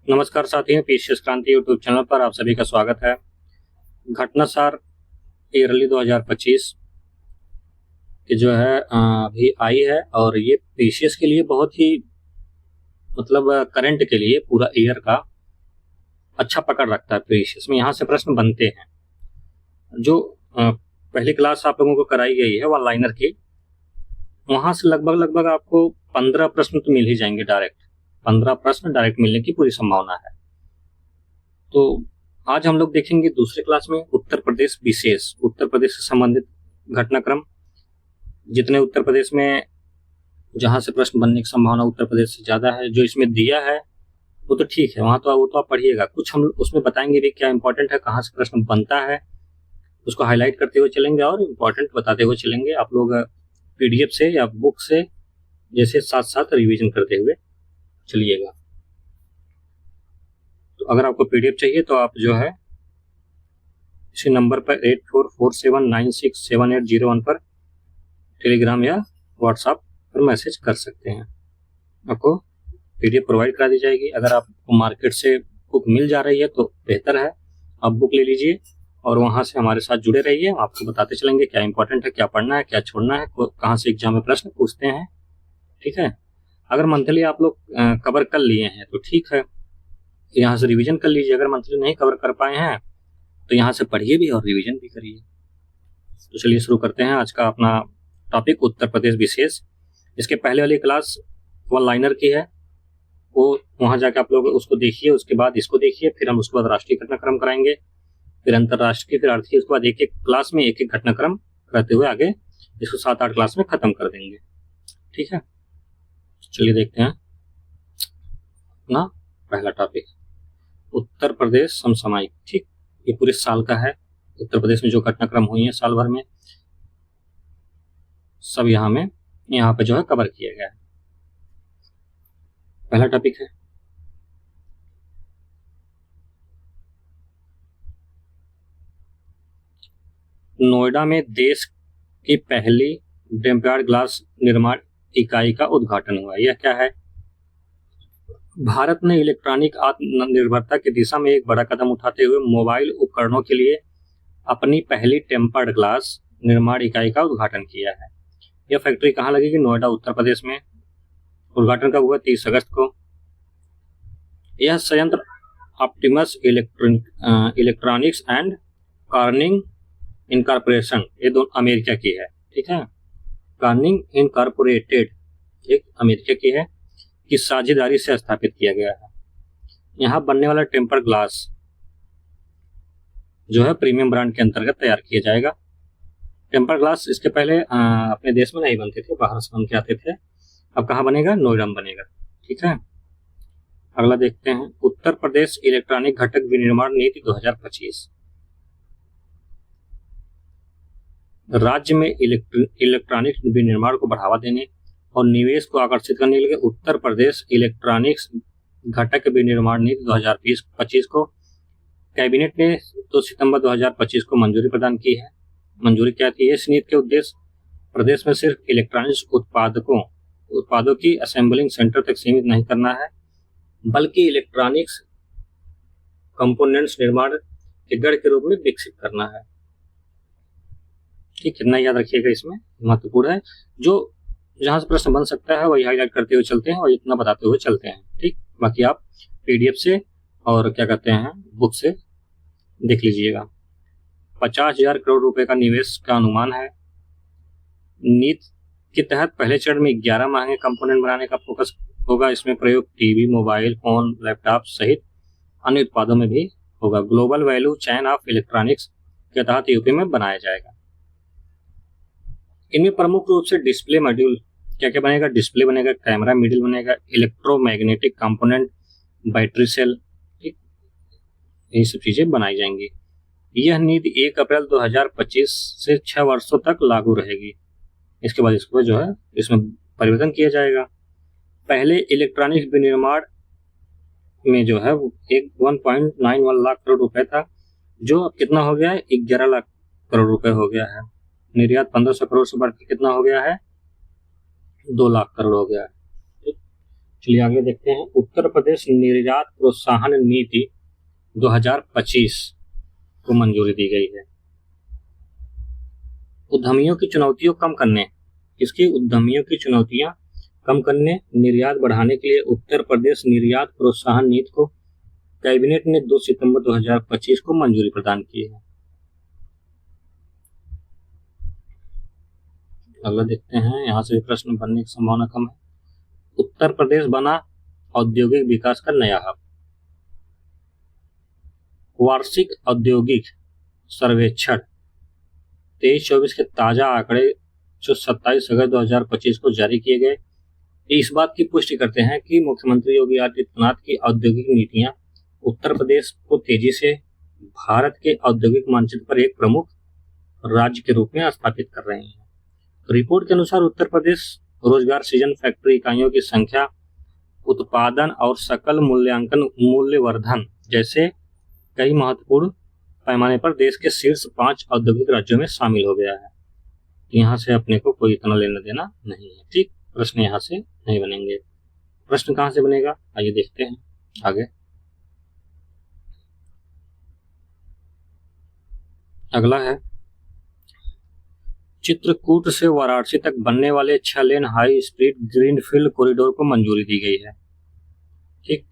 नमस्कार साथियों, पीसीएस क्रांति यूट्यूब चैनल पर आप सभी का स्वागत है। घटनासार ईयरली 2025 की जो है अभी आई है और ये पीसीएस के लिए बहुत ही मतलब करंट के लिए पूरा ईयर का अच्छा पकड़ रखता है। पीसीएस में यहाँ से प्रश्न बनते हैं। जो पहली क्लास आप लोगों को कराई गई है वन लाइनर की, वहां से लगभग आपको 15 प्रश्न तो मिल ही जाएंगे। डायरेक्ट 15 प्रश्न डायरेक्ट मिलने की पूरी संभावना है। तो आज हम लोग देखेंगे दूसरे क्लास में उत्तर प्रदेश विशेष, उत्तर प्रदेश से संबंधित घटनाक्रम। जितने उत्तर प्रदेश में जहां से प्रश्न बनने की संभावना उत्तर प्रदेश से ज्यादा है, जो इसमें दिया है वो तो ठीक है, वहां तो वो तो आप पढ़िएगा। कुछ हम उसमें बताएंगे भी क्या इंपॉर्टेंट है, कहाँ से प्रश्न बनता है, उसको हाईलाइट करते हुए चलेंगे और इम्पोर्टेंट बताते हुए चलेंगे। आप लोग पीडीएफ से या बुक से जैसे साथ साथ रिवीजन करते हुए चलिएगा। तो अगर आपको पीडीएफ चाहिए तो आप जो है इसी नंबर पर 8447967801 पर टेलीग्राम या व्हाट्सएप पर मैसेज कर सकते हैं। आपको पीडीएफ प्रोवाइड करा दी जाएगी। अगर आपको मार्केट से बुक मिल जा रही है तो बेहतर है, आप बुक ले लीजिए और वहां से हमारे साथ जुड़े रहिए। आपको बताते चलेंगे क्या इंपॉर्टेंट है, क्या पढ़ना है, क्या छोड़ना है, कहाँ से एग्जाम में प्रश्न पूछते हैं। ठीक है, अगर मंथली आप लोग कवर कर लिए हैं तो ठीक है, यहाँ से रिवीजन कर लीजिए। अगर मंथली नहीं कवर कर पाए हैं तो यहाँ से पढ़िए भी और रिवीजन भी करिए। तो चलिए शुरू करते हैं आज का अपना टॉपिक, उत्तर प्रदेश विशेष। इसके पहले वाली क्लास वन लाइनर की है, वो वहाँ जाके आप लोग उसको देखिए, उसके बाद इसको देखिए, फिर हम उसके बाद राष्ट्रीय घटनाक्रम कराएंगे, फिर अंतर्राष्ट्रीय, फिर अर्थीय। उसके बाद एक एक क्लास में एक एक घटनाक्रम करते हुए आगे इसको 7-8 क्लास में खत्म कर देंगे। ठीक है, चलिए देखते हैं अपना पहला टॉपिक, उत्तर प्रदेश समसामयिक। ठीक, ये पूरे साल का है। उत्तर प्रदेश में जो घटनाक्रम हुई है साल भर में, सब यहाँ पे जो है कवर किया गया है। पहला टॉपिक है नोएडा में देश की पहली डैम्पर्ड ग्लास निर्माण इकाई का उद्घाटन हुआ। यह क्या है? भारत ने इलेक्ट्रॉनिक आत्मनिर्भरता की दिशा में एक बड़ा कदम उठाते हुए मोबाइल उपकरणों के लिए अपनी पहली टेम्पर्ड ग्लास निर्माण इकाई का उद्घाटन किया है। यह फैक्ट्री कहाँ लगेगी? नोएडा, उत्तर प्रदेश में। उद्घाटन कब हुआ? 30 अगस्त को। यह संयंत्र Optimus electronics and cornering incorporation, ये दोनों अमेरिका की है। ठीक है, कॉर्निंग इनकॉर्पोरेटेड एक अमेरिका की है, की साझेदारी से स्थापित किया गया है। यहाँ बनने वाला टेम्पर ग्लास जो है प्रीमियम ब्रांड के अंतर्गत तैयार किया जाएगा। टेम्पर ग्लास इसके पहले अपने देश में नहीं बनते थे, बाहर से बन के आते थे। अब कहाँ बनेगा? नोएडा में बनेगा। ठीक है, अगला देखते हैं, उत्तर प्रदेश इलेक्ट्रॉनिक घटक विनिर्माण नीति 2025। राज्य में इलेक्ट्रॉनिक्स विनिर्माण को बढ़ावा देने और निवेश को आकर्षित करने के लिए उत्तर प्रदेश इलेक्ट्रॉनिक्स घटक विनिर्माण नीति 2025 को कैबिनेट ने 2 सितंबर 2025 को मंजूरी प्रदान की है। मंजूरी क्या थी? इस नीति के उद्देश्य प्रदेश में सिर्फ इलेक्ट्रॉनिक्स उत्पादों की असेंबलिंग सेंटर तक सीमित नहीं करना है, बल्कि इलेक्ट्रॉनिक्स कंपोनेंट्स निर्माण के गढ़ के रूप में विकसित करना है। ठीक, कितना याद रखिएगा, इसमें महत्वपूर्ण है। जो जहां से प्रश्न बन सकता है वही हाईलाइट करते हुए चलते हैं और इतना बताते हुए चलते हैं। ठीक, बाकी आप पीडीएफ से और क्या कहते हैं बुक से देख लीजिएगा। 50,000 करोड़ रुपए का निवेश का अनुमान है। नीति के तहत पहले चरण में 11 महंगे कंपोनेंट बनाने का फोकस होगा। इसमें प्रयोग टीवी, मोबाइल फोन, लैपटॉप सहित अन्य उत्पादों में भी होगा। Global value chain of electronics के तहत यूपी में बनाया जाएगा। इनमें प्रमुख रूप से डिस्प्ले मॉड्यूल क्या क्या बनेगा? डिस्प्ले बनेगा, कैमरा मॉड्यूल बनेगा, इलेक्ट्रोमैग्नेटिक कंपोनेंट, बैटरी सेल, ठीक, ये सब चीजें बनाई जाएंगी। यह नीति 1 अप्रैल 2025 से 6 वर्षों तक लागू रहेगी। इसके बाद इसको जो है इसमें परिवर्तन किया जाएगा। पहले इलेक्ट्रॉनिक्स विनिर्माण में जो है 1.91 लाख करोड़ रुपए था, जो कितना हो गया है? 11 लाख करोड़ रुपए हो गया है। निर्यात 1500 करोड़ से बढ़कर कितना हो गया है? 2 लाख करोड़ हो गया है। चलिए आगे देखते हैं। उत्तर प्रदेश निर्यात प्रोत्साहन नीति 2025 को मंजूरी दी गई है। उद्यमियों की चुनौतियों कम करने, इसकी उद्यमियों की चुनौतियां कम करने, निर्यात बढ़ाने के लिए उत्तर प्रदेश निर्यात प्रोत्साहन नीति को कैबिनेट ने 2 सितंबर 2025 को मंजूरी प्रदान की है। अगला देखते हैं, यहाँ से प्रश्न बनने की संभावना कम है। उत्तर प्रदेश बना औद्योगिक विकास का नया हब। वार्षिक औद्योगिक सर्वेक्षण 23-24 के ताजा आंकड़े जो 27 अगस्त 2025 को जारी किए गए, इस बात की पुष्टि करते हैं कि मुख्यमंत्री योगी आदित्यनाथ की औद्योगिक नीतियां उत्तर प्रदेश को तेजी से भारत के औद्योगिक मानचित्र पर एक प्रमुख राज्य के रूप में स्थापित कर रहे हैं। रिपोर्ट के अनुसार उत्तर प्रदेश रोजगार सृजन, फैक्ट्री इकाइयों की संख्या, उत्पादन और सकल मूल्यांकन मूल्यवर्धन जैसे कई महत्वपूर्ण पैमाने पर देश के शीर्ष 5 औद्योगिक राज्यों में शामिल हो गया है। यहाँ से अपने को कोई इतना लेना देना नहीं है। ठीक, प्रश्न यहाँ से नहीं बनेंगे। प्रश्न कहाँ से बनेगा, आइए देखते हैं आगे। अगला है, चित्रकूट से वाराणसी तक बनने वाले 6 लेन हाई स्पीड ग्रीनफील्ड कॉरिडोर को मंजूरी दी गई है। ठीक,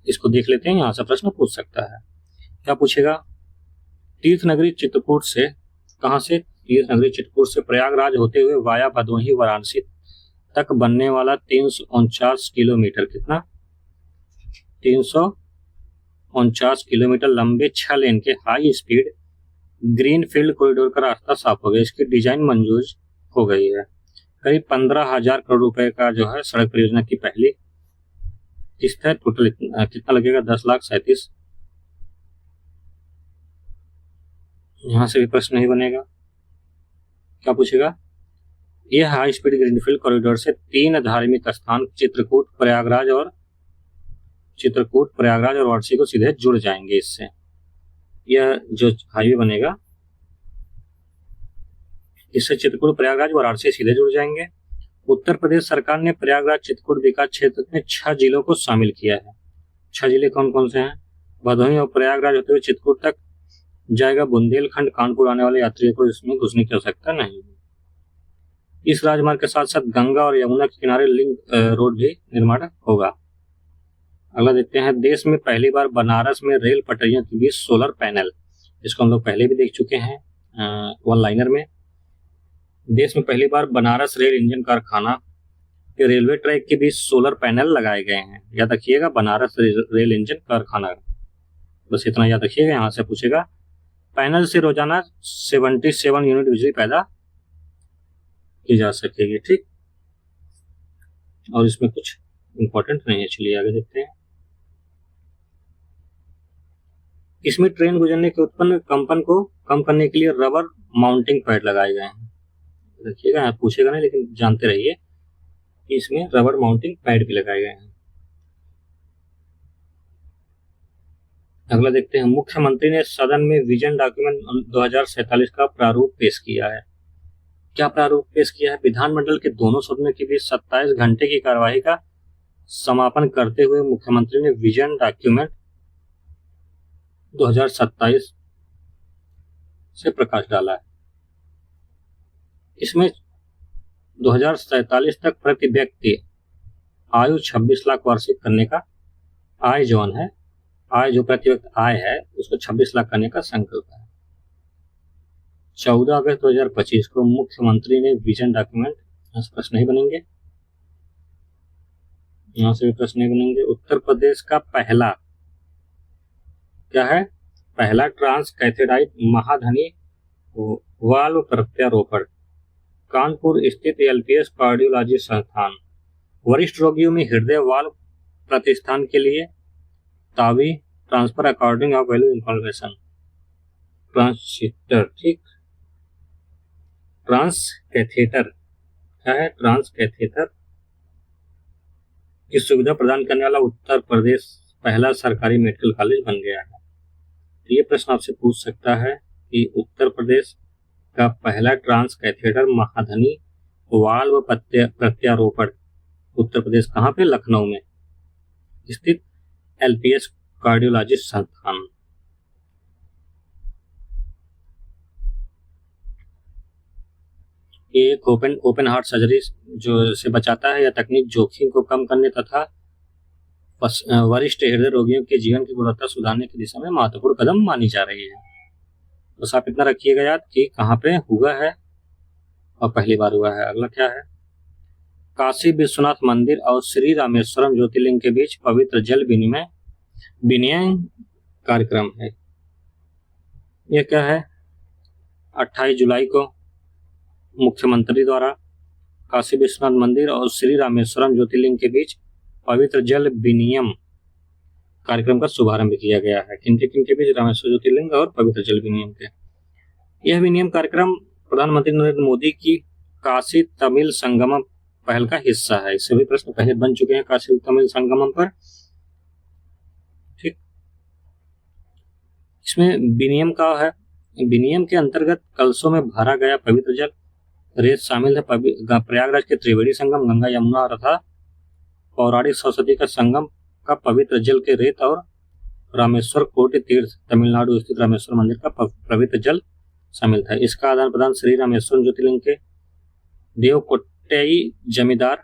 इसको देख लेते हैं, यहाँ से प्रश्न पूछ सकता है। क्या पूछेगा, तीर्थ नगरी चित्रकूट से, कहां से, तीर्थ नगरी चित्रकूट से प्रयागराज होते हुए वाया भदोही वाराणसी तक बनने वाला 349 किलोमीटर, कितना, 349 किलोमीटर लंबे 6 लेन के हाई स्पीड ग्रीनफील्ड कॉरिडोर का रास्ता साफ हो गया। इसकी डिजाइन मंजूर हो गई है। करीब 15,000 करोड़ रुपए का जो है सड़क परियोजना की पहली किस्त है। टोटल कितना लगेगा, 10,37,000। यहां से भी प्रश्न नहीं बनेगा। क्या पूछेगा, यह हाई स्पीड ग्रीनफील्ड कॉरिडोर से 3 धार्मिक स्थान चित्रकूट, प्रयागराज और वाराणसी को सीधे जुड़ जाएंगे। इससे यह जो हाईवे बनेगा, इससे चित्रकूट, प्रयागराज, वाराणसी सीधे जुड़ जाएंगे। उत्तर प्रदेश सरकार ने प्रयागराज चित्रकूट विकास क्षेत्र में 6 जिलों को शामिल किया है। 6 जिले कौन कौन से हैं, भदोही और प्रयागराज होते हुए चित्रकूट तक जाएगा। बुंदेलखंड, कानपुर आने वाले यात्रियों को इसमें घुसने की आवश्यकता नहीं है। इस राजमार्ग के साथ साथ गंगा और यमुना के किनारे लिंक रोड भी निर्माण होगा। अगला देखते हैं, देश में पहली बार बनारस में रेल पटरियों के बीच सोलर पैनल। इसको हम लोग पहले भी देख चुके हैं वन लाइनर में। देश में पहली बार बनारस रेल इंजन कारखाना के रेलवे ट्रैक के बीच सोलर पैनल लगाए गए हैं। याद रखिएगा, बनारस रेल इंजन कारखाना, बस इतना याद रखिएगा। यहाँ से पूछेगा, पैनल से रोजाना 77 यूनिट बिजली पैदा की जा सकेगी। ठीक, और इसमें कुछ इंपॉर्टेंट नहीं है। चलिए आगे देखते हैं। इसमें ट्रेन गुजरने के उत्पन्न कंपन को कम करने के लिए रबर माउंटिंग पैड लगाए गए हैं। देखिएगा, यहाँ पूछेगा नहीं, लेकिन जानते रहिए कि इसमें रबर माउंटिंग पैड भी लगाए गए हैं। अगला देखते हैं, मुख्यमंत्री ने सदन में विजन डॉक्यूमेंट 2047 का प्रारूप पेश किया है। क्या प्रारूप पेश किया है, विधानमंडल के दोनों सदनों के बीच 27 घंटे की कार्यवाही का समापन करते हुए मुख्यमंत्री ने विजन डॉक्यूमेंट 2027 से प्रकाश डाला है। इसमें 2047 तक प्रति व्यक्ति आयु 26 लाख वार्षिक करने का आय जो प्रति व्यक्ति आय है उसको 26 लाख करने का संकल्प है। 14 अगस्त 2025 को मुख्यमंत्री ने विजन डॉक्यूमेंट, यहाँ से प्रश्न नहीं बनेंगे, यहाँ से भी प्रश्न नहीं बनेंगे। उत्तर प्रदेश का पहला क्या है, पहला ट्रांस कैथेडाइट महाधनी वाल्व प्रत्यारोपण कानपुर स्थित एलपीएस कार्डियोलॉजी संस्थान। वरिष्ठ रोगियों में हृदय वाल्व प्रतिष्ठान के लिए TAVI transfer according of value information transcatheter. ठीक, ट्रांस कैथेटर क्या है, ट्रांस कैथेटर की सुविधा प्रदान करने वाला उत्तर प्रदेश पहला सरकारी मेडिकल कॉलेज बन गया है। तो ये प्रश्न आपसे पूछ सकता है कि उत्तर प्रदेश का पहला ट्रांस कैथेटर महाधनी वाल्व प्रत्यारोपण उत्तर प्रदेश कहाँ पे, लखनऊ में स्थित LPS कार्डियोलॉजी संस्थान। ये एक ओपन हार्ट सर्जरी जो से बचाता है। यह तकनीक जोखिम को कम करने तथा वरिष्ठ हृदय रोगियों के जीवन की गुणवत्ता सुधारने की दिशा में महत्वपूर्ण कदम मानी जा रही है। बस आप इतना रखिएगा याद कि कहाँ पे हुआ है और पहली बार हुआ है। अगला क्या है, काशी विश्वनाथ मंदिर और श्री रामेश्वरम ज्योतिर्लिंग के बीच पवित्र जल विनिमय कार्यक्रम है। यह क्या है, 28 जुलाई को मुख्यमंत्री द्वारा काशी विश्वनाथ मंदिर और श्री रामेश्वरम ज्योतिर्लिंग के बीच पवित्र जल विनिमय कार्यक्रम का शुभारंभ किया गया है। किन के बीच, रामेश्वर ज्योतिर्लिंग और पवित्र जल विनिमय के। यह विनिमय कार्यक्रम प्रधानमंत्री नरेंद्र मोदी की काशी तमिल संगमम पहल का हिस्सा है। इससे भी प्रश्न पहले बन चुके हैं काशी तमिल संगमम पर। ठीक, इसमें विनिमय का है, विनिमय के अंतर्गत कलशों में भरा गया पवित्र जल रेत शामिल है। प्रयागराज के त्रिवेणी संगम, गंगा यमुना तथा पौराणिक सरस्वती का संगम का पवित्र जल के रेत और रामेश्वर कोटि तीर्थ तमिलनाडु स्थित रामेश्वर मंदिर का पवित्र जल शामिल था। इसका आदान प्रदान श्री रामेश्वर ज्योतिर्लिंग के देवकोट्टई जमींदार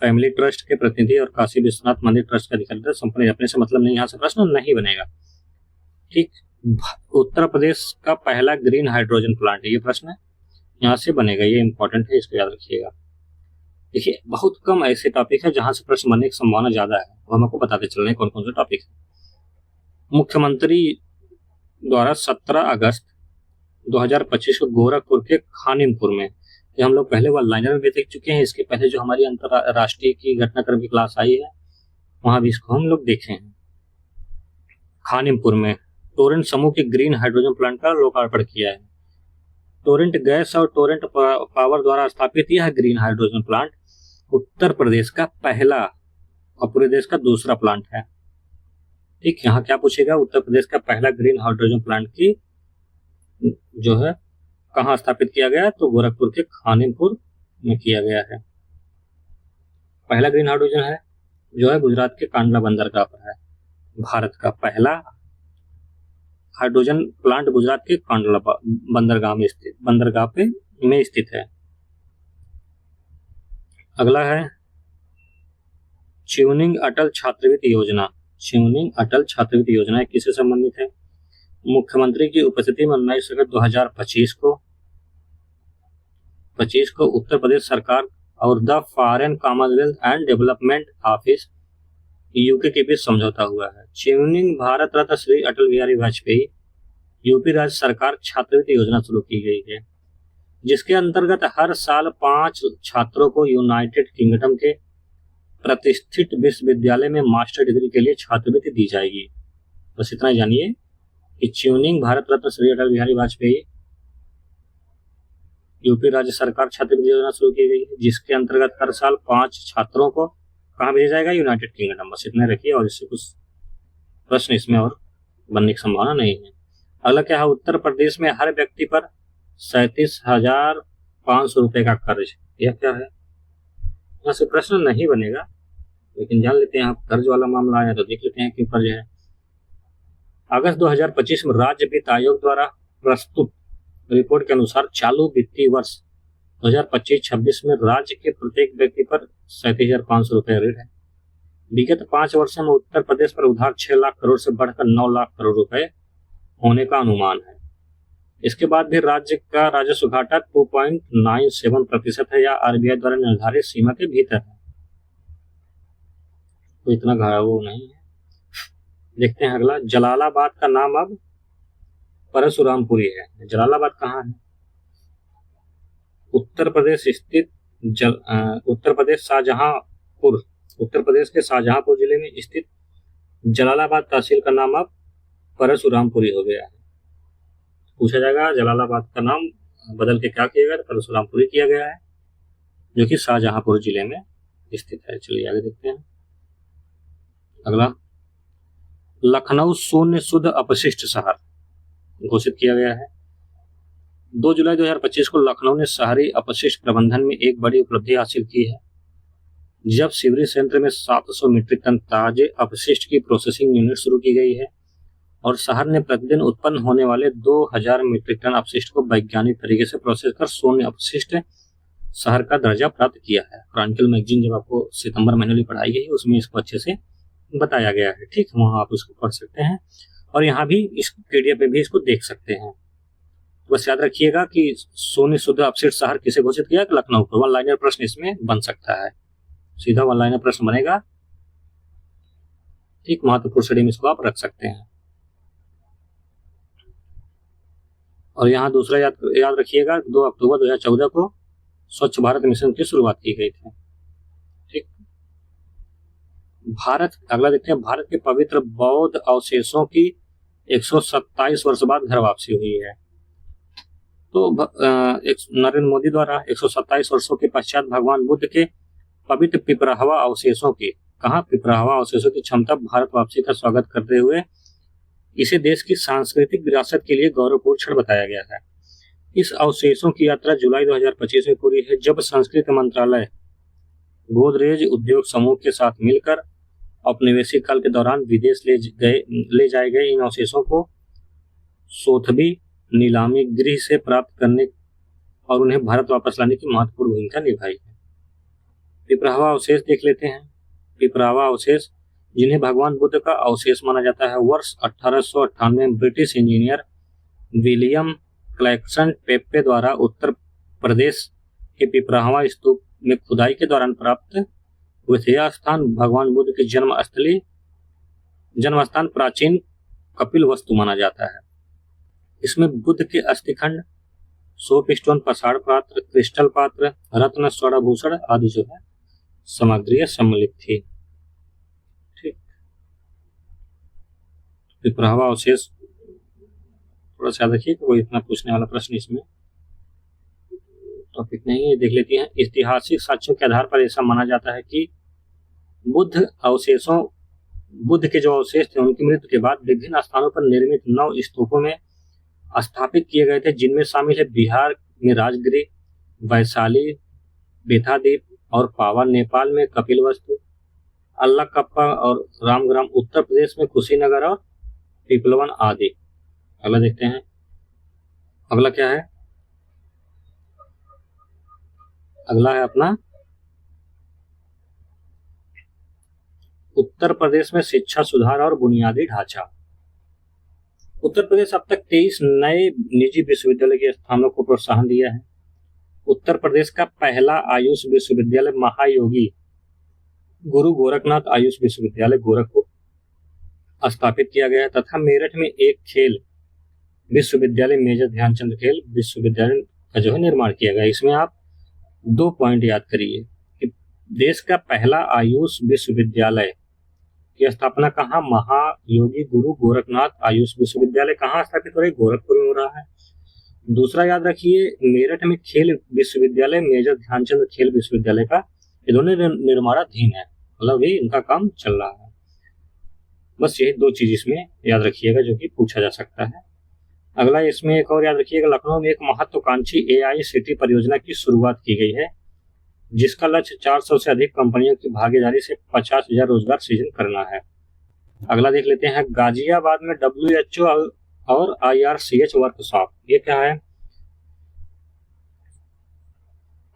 फैमिली ट्रस्ट के प्रतिनिधि और काशी विश्वनाथ मंदिर ट्रस्ट के अधिकारी संपन्न। अपने से मतलब नहीं, यहाँ से प्रश्न नहीं बनेगा। ठीक, उत्तर प्रदेश का पहला ग्रीन हाइड्रोजन प्लांट है, ये प्रश्न यहाँ से बनेगा, ये इंपॉर्टेंट है, इसको याद रखिएगा। देखिए, बहुत कम ऐसे टॉपिक है जहां से प्रश्न बनने की संभावना ज्यादा है, वो हम आपको बताते चल रहे हैं कौन कौन से टॉपिक है। मुख्यमंत्री द्वारा 17 अगस्त 2025 को गोरखपुर के खानिमपुर में, ये हम लोग पहले वन लाइनर में भी देख चुके हैं, इसके पहले जो हमारी अंतरराष्ट्रीय की घटनाक्रम की क्लास आई है वहां भी इसको हम लोग देखे हैं। खानिमपुर में टोरेंट समूह के ग्रीन हाइड्रोजन प्लांट का लोकार्पण किया है। टोरेंट गैस और टोरेंट पावर द्वारा स्थापित यह green hydrogen plant Uttar Pradesh का पहला और पूरे देश का दूसरा प्लांट है। ठीक, यहाँ क्या पूछेगा, उत्तर प्रदेश का पहला ग्रीन हाइड्रोजन प्लांट की जो है कहाँ स्थापित किया गया, तो गोरखपुर के खानिमपुर में किया गया है। पहला ग्रीन हाइड्रोजन है जो है गुजरात के कांडला बंदरगाह पर है। भारत का पहला हाइड्रोजन प्लांट गुजरात के कांडला बंदरगाह में स्थित है। अगला है च्यूनिंग अटल छात्रवृत्ति योजना। च्यूनिंग अटल छात्रवृत्ति योजना किससे संबंधित है? मुख्यमंत्री की उपस्थिति में 19 अगस्त 2025 को उत्तर प्रदेश सरकार और the foreign Commonwealth and development office UK के बीच समझौता हुआ है। च्यूनिंग भारत रत्न श्री अटल बिहारी वाजपेयी यूपी राज्य सरकार छात्रवृत्ति योजना शुरू की गई है, जिसके अंतर्गत हर साल 5 छात्रों को यूनाइटेड किंगडम के प्रतिष्ठित विश्वविद्यालय में मास्टर डिग्री के लिए छात्रवृत्ति दी जाएगी। बस इतना ही जानिए कि च्यूनिंग भारत रत्न श्री अटल बिहारी वाजपेयी यूपी राज्य सरकार छात्रवृत्ति योजना शुरू की गई है, जिसके अंतर्गत हर साल 5 छात्रों को कहाँ भेजा जाएगा? United kingdom. बस इतने रखिए और इससे कुछ प्रश्न इसमें और बनने की संभावना नहीं है। अगला क्या है, उत्तर प्रदेश में हर व्यक्ति पर 37,500 रुपए का कर्ज। यह क्या है? यहाँ से प्रश्न नहीं बनेगा, लेकिन जान लेते हैं। कर्ज वाला मामला आया तो देख लेते हैं क्यों कर्ज है। अगस्त 2025 में राज्य वित्त आयोग द्वारा प्रस्तुत रिपोर्ट के अनुसार चालू वित्तीय वर्ष 2025-26 में राज्य के प्रत्येक व्यक्ति पर 37,500 रुपए ऋण है। विगत 5 वर्षों में उत्तर प्रदेश पर उधार 6 लाख करोड़ से बढ़कर 9 लाख करोड़ रुपए होने का अनुमान है। इसके बाद भी राज्य का राजस्व घाटा 2.97% है, या आरबीआई द्वारा निर्धारित सीमा के भीतर है, तो इतना घाटा वो नहीं है। देखते हैं अगला, जलालाबाद का नाम अब परशुरामपुरी है। जलालाबाद कहाँ है? उत्तर प्रदेश के शाहजहांपुर जिले में स्थित जलालाबाद तहसील का नाम अब परशुरामपुरी हो गया है। पूछा जाएगा जलालाबाद का नाम बदल के क्या किया गया? परशुरामपुरी किया गया है, जो कि शाहजहांपुर जिले में स्थित है। चलिए आगे देखते हैं। अगला, लखनऊ शून्य शुद्ध अपशिष्ट शहर घोषित किया गया है। 2 जुलाई 2025 को लखनऊ ने शहरी अपशिष्ट प्रबंधन में एक बड़ी उपलब्धि हासिल की है, जब सीवरेज संयंत्र में 700 मीट्रिक टन ताजे अपशिष्ट की प्रोसेसिंग यूनिट शुरू की गई है और शहर ने प्रतिदिन उत्पन्न होने वाले 2000 मीट्रिक टन अपशिष्ट को वैज्ञानिक तरीके से प्रोसेस कर शून्य अपशिष्ट शहर का दर्जा प्राप्त किया है। क्रॉनिकल मैगजीन जब आपको सितंबर महीने में पढ़ाई गई उसमें इसको अच्छे से बताया गया है। ठीक, वहाँ आप उसको पढ़ सकते हैं और यहाँ भी इस PDF पे भी इसको देख सकते हैं। तो बस याद रखिएगा कि शून्य शुद्ध अपशिष्ट शहर किसे घोषित किया? लखनऊ को। वन लाइनर प्रश्न इसमें बन सकता है, सीधा वन लाइनर प्रश्न बनेगा। ठीक, महत्वपूर्ण श्रेणी में इसको आप रख सकते हैं। और यहाँ दूसरा याद रखिएगा 2 अक्टूबर 2014 को स्वच्छ भारत मिशन की शुरुआत की गई थी। ठीक, अगला देखते हैं, भारत के पवित्र बौद्ध अवशेषों की 127 वर्ष बाद घर वापसी हुई है। तो नरेंद्र मोदी द्वारा 127 वर्षों के पश्चात भगवान बुद्ध के पवित्र पिपराहवा अवशेषों की क्षमता भारत वापसी का स्वागत करते हुए इसे देश की सांस्कृतिक विरासत के लिए गौरवपूर्ण क्षण बताया गया है। इस अवशेषों की यात्रा जुलाई 2025 में पूरी है, जब संस्कृति मंत्रालय गोदरेज उद्योग समूह के साथ मिलकर औपनिवेशिक काल के दौरान विदेश ले जाए गए इन अवशेषों को सोथबी नीलामी गृह से प्राप्त करने और उन्हें भारत वापस लाने की महत्वपूर्ण भूमिका निभाई है। पिपराहवा अवशेष देख लेते हैं। पिपराहवा अवशेष, जिन्हें भगवान बुद्ध का अवशेष माना जाता है, वर्ष 1898 में ब्रिटिश इंजीनियर विलियम क्लैक्सन पेप्पे द्वारा उत्तर प्रदेश के पिपराहवा स्तूप में खुदाई के दौरान प्राप्त हुए थे। यह स्थान भगवान बुद्ध के जन्म स्थान प्राचीन कपिल वस्तु माना जाता है। इसमें बुद्ध के अस्थिखंड, सोप स्टोन, पसाड़ पात्र, क्रिस्टल पात्र, रत्न, स्वर्ण भूषण आदि जो है सामग्री सम्मिलित थी। ठीक, पिपराहवा अवशेष थोड़ा सा याद रखिए, कोई इतना पूछने वाला प्रश्न इसमें टॉपिक नहीं है। देख लेते हैं, ऐतिहासिक साक्ष्यों के आधार पर ऐसा माना जाता है कि बुद्ध के जो अवशेष थे उनकी मृत्यु के बाद विभिन्न स्थानों पर निर्मित 9 स्तूपों में स्थापित किए गए थे, जिनमें शामिल है बिहार में राजगिरी, वैशाली बेथादीप और पावा, नेपाल में कपिल वस्तु, अल्लाकप्पा और रामग्राम, उत्तर प्रदेश में कुशीनगर और पिपलवन आदि। अगला देखते हैं, अगला क्या है? अगला है अपना उत्तर प्रदेश में शिक्षा सुधार और बुनियादी ढांचा। उत्तर प्रदेश अब तक 23 नए निजी विश्वविद्यालय के स्थानों को प्रोत्साहन दिया है। उत्तर प्रदेश का पहला आयुष विश्वविद्यालय महायोगी गुरु गोरखनाथ आयुष विश्वविद्यालय गोरखपुर स्थापित किया गया है तथा मेरठ में एक खेल विश्वविद्यालय मेजर ध्यानचंद खेल विश्वविद्यालय का जो है निर्माण किया गया। इसमें आप 2 पॉइंट याद करिए कि देश का पहला आयुष विश्वविद्यालय की स्थापना कहाँ? महायोगी गुरु गोरखनाथ आयुष विश्वविद्यालय कहाँ स्थापित हो रहा है? गोरखपुर में हो रहा है। दूसरा याद रखिए, मेरठ में खेल विश्वविद्यालय मेजर ध्यानचंद खेल विश्वविद्यालय का ये दोनों निर्माणाधीन है, मतलब भी इनका काम चल रहा है। बस यही 2 चीज इसमें याद रखिएगा जो कि पूछा जा सकता है। अगला इसमें एक और याद रखिएगा, लखनऊ में एक महत्वाकांक्षी AI सिटी परियोजना की शुरुआत की गई है, जिसका लक्ष्य 400 से अधिक कंपनियों की भागीदारी से 50,000 रोजगार सृजन करना है। अगला देख लेते हैं, गाजियाबाद में WHO और IRCH वर्कशॉप। ये क्या है?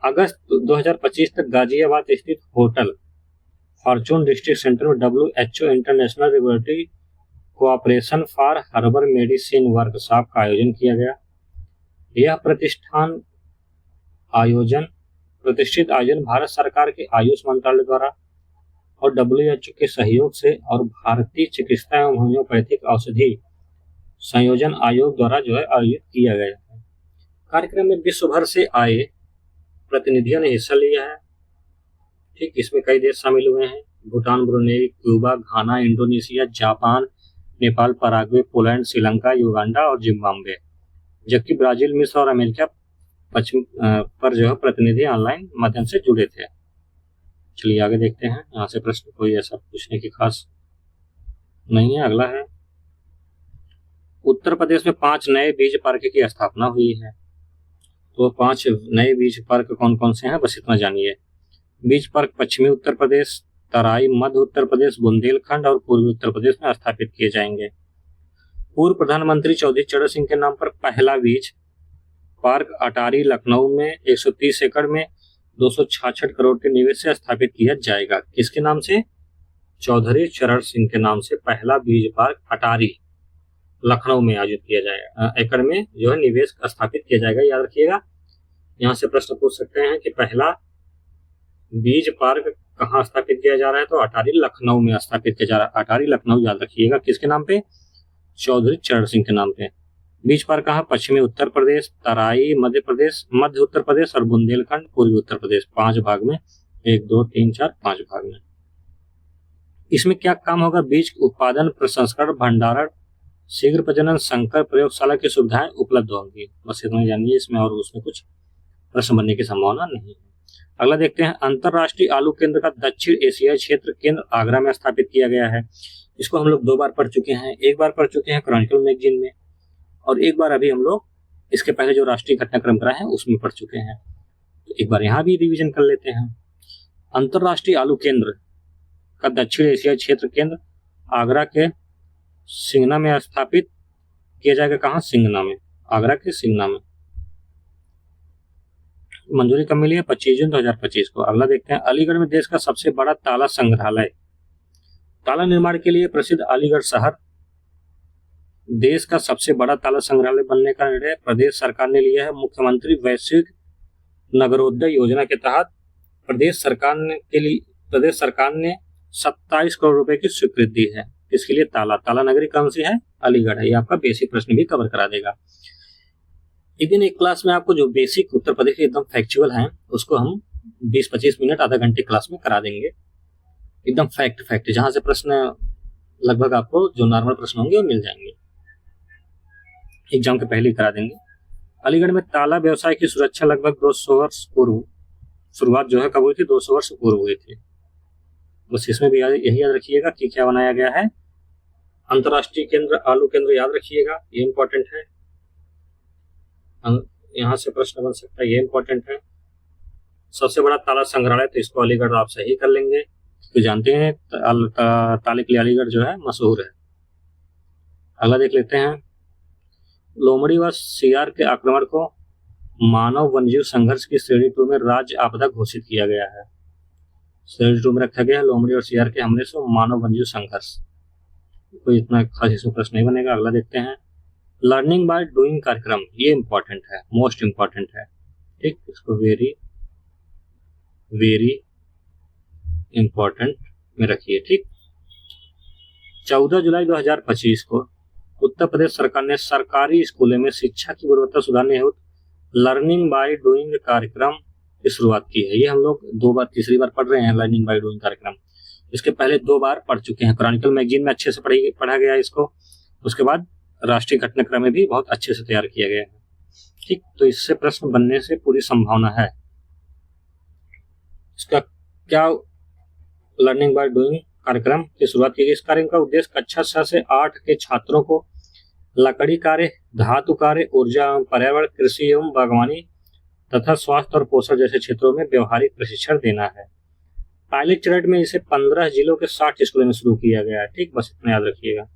अगस्त 2025 तक गाजियाबाद स्थित होटल फॉर्चून डिस्ट्रिक्ट सेंटर में WHO international regulatory cooperation for herbal medicine workshop का आयोजन किया गया। यह प्रतिष्ठित आयोजन भारत सरकार के आयुष मंत्रालय द्वारा और WHO के सहयोग से और भारतीय चिकित्सा एवं होम्योपैथिक औषधि संयोजन आयोग द्वारा जो है आयोजित किया गया है। कार्यक्रम में विश्व भर से आए प्रतिनिधियों ने हिस्सा लिया है। ठीक, इसमें कई देश शामिल हुए हैं, Bhutan, Brunei, Cuba, Ghana, Indonesia, Japan, Nepal, Paraguay, Poland, Sri Lanka, Uganda और जिम्बाब्वे, जबकि ब्राजील, मिस्र और अमेरिका पर जो है प्रतिनिधि ऑनलाइन माध्यम से जुड़े थे। चलिए आगे देखते हैं, यहाँ से प्रश्न कोई ऐसा पूछने की खास नहीं है। अगला है, उत्तर प्रदेश में 5 नए बीज पार्क की स्थापना हुई है। तो 5 नए बीज पार्क कौन कौन से हैं, बस इतना जानिए। बीज पार्क पश्चिमी उत्तर प्रदेश, तराई मध्य उत्तर प्रदेश, बुंदेलखंड और पूर्वी उत्तर प्रदेश में स्थापित किए जाएंगे। पूर्व प्रधानमंत्री चौधरी चरण सिंह के नाम पर पहला बीज पार्क अटारी लखनऊ में 130 एकड़ में 266 करोड़ के निवेश से स्थापित किया जाएगा। किसके नाम से? चौधरी चरण सिंह के नाम से पहला बीज पार्क अटारी लखनऊ में आयोजित किया जाएगा, एकड़ में जो है निवेश स्थापित किया जाएगा। याद रखिएगा, यहाँ से प्रश्न पूछ सकते हैं कि पहला बीज पार्क कहाँ स्थापित किया जा रहा है, तो अटारी लखनऊ में स्थापित किया जा रहा है। अटारी लखनऊ याद रखिएगा, किसके नाम पे? चौधरी चरण सिंह के नाम पे। बीज पार्क कहाँ? पश्चिमी उत्तर प्रदेश, तराई मध्य प्रदेश, मध्य उत्तर प्रदेश और बुंदेलखंड पूर्वी उत्तर प्रदेश। 5 भाग में, 1 2 3 4 5 भाग में। इसमें क्या काम होगा? बीज उत्पादन, प्रसंस्करण, भंडारण, शीघ्र प्रजनन, संकर प्रयोगशाला की सुविधाएं उपलब्ध होंगी। बस इतना जानिए, इसमें और उसमें कुछ प्रश्न बनने की संभावना नहीं है। अगला देखते हैं, अंतरराष्ट्रीय आलू केंद्र का दक्षिण एशियाई क्षेत्र केंद्र आगरा में स्थापित किया गया है। इसको हम लोग 2 बार पढ़ चुके हैं। एक बार पढ़ चुके हैं क्रॉनिकल मैगजीन में, और एक बार अभी हम लोग इसके पहले जो राष्ट्रीय घटनाक्रम कराए हैं उसमें पढ़ चुके हैं। तो एक बार यहाँ भी रिवीजन कर लेते हैं। अंतरराष्ट्रीय आलू केंद्र का दक्षिण एशियाई क्षेत्र केंद्र आगरा के सिंगना में स्थापित किया जाएगा। कहाँ? सिंगना में, आगरा के सिंगना में। मंजूरी कब मिली है? 25 जून 2025 को। अगला देखते हैं, अलीगढ़ में देश का सबसे बड़ा ताला संग्रहालय। ताला निर्माण के लिए प्रसिद्ध अलीगढ़ शहर देश का सबसे बड़ा ताला संग्रहालय बनने का निर्णय प्रदेश सरकार ने लिया है। मुख्यमंत्री वैश्विक नगरोदय योजना के तहत प्रदेश सरकार ने 27 करोड़ रुपए की स्वीकृति दी है। इसके लिए ताला नगरी कौन सी है? अलीगढ़ है। ये आपका बेसिक प्रश्न भी कवर करा देगा। एक दिन एक क्लास में आपको जो बेसिक उत्तर प्रदेश के एकदम फैक्चुअल हैं उसको हम 20-25 मिनट आधा घंटे क्लास में करा देंगे, एकदम फैक्ट जहां से प्रश्न लगभग आपको जो नॉर्मल प्रश्न होंगे वो मिल जाएंगे, एग्जाम के पहले ही करा देंगे। अलीगढ़ में ताला व्यवसाय की सुरक्षा लगभग 200 वर्ष पूर्व शुरुआत जो है कब हुई थी? 200 वर्ष पूर्व हुई थी। बस इसमें भी यही याद रखिएगा कि क्या बनाया गया है, अंतरराष्ट्रीय केंद्र आलू केंद्र याद रखिएगा, ये इंपॉर्टेंट है। यहाँ से प्रश्न बन सकता है, ये इंपॉर्टेंट है। सबसे बड़ा ताला संग्रहालय, तो इसको अलीगढ़ आप सही कर लेंगे, तो जानते हैं ताले के लिए अलीगढ़ जो है मशहूर है। अगला देख लेते हैं, लोमड़ी व सियार के आक्रमण को मानव वन्यजीव संघर्ष की श्रेणी 2 में राज्य आपदा घोषित किया गया है। श्रेणी 2 में रखा गया है लोमड़ी और सियार के हमले से मानव वन्यजीव संघर्ष। कोई इतना खास इसमें प्रश्न नहीं बनेगा। अगला देखते हैं, लर्निंग बाय डूइंग कार्यक्रम, ये इंपॉर्टेंट है, मोस्ट इंपॉर्टेंट है। ठीक, इसको वेरी इंपॉर्टेंट में रखिए। ठीक, 14 जुलाई 2025 को उत्तर प्रदेश सरकार ने सरकारी स्कूलों में शिक्षा की गुणवत्ता सुधारने हेतु लर्निंग बाय डूइंग कार्यक्रम की शुरुआत की है। ये हम लोग 2 बार, तीसरी बार पढ़ रहे हैं लर्निंग बाय डूइंग कार्यक्रम। इसके पहले 2 बार पढ़ चुके हैं, क्रॉनिकल मैगजीन में अच्छे से पढ़ा गया इसको, उसके बाद राष्ट्रीय घटनाक्रम में भी बहुत अच्छे से तैयार किया गया है। ठीक, तो इससे प्रश्न बनने से पूरी संभावना है। इसका क्या, लर्निंग बाय डूइंग कार्यक्रम की शुरुआत की गई। इस कार्यक्रम का उद्देश्य कक्षा 6 से 8 के छात्रों को लकड़ी कार्य, धातु कार्य, ऊर्जा एवं पर्यावरण, कृषि एवं बागवानी तथा स्वास्थ्य और पोषण जैसे क्षेत्रों में व्यवहारिक प्रशिक्षण देना है। पायलट चरण में इसे 15 जिलों के 60 स्कूलों में शुरू किया गया है। ठीक, बस इतना याद रखिएगा।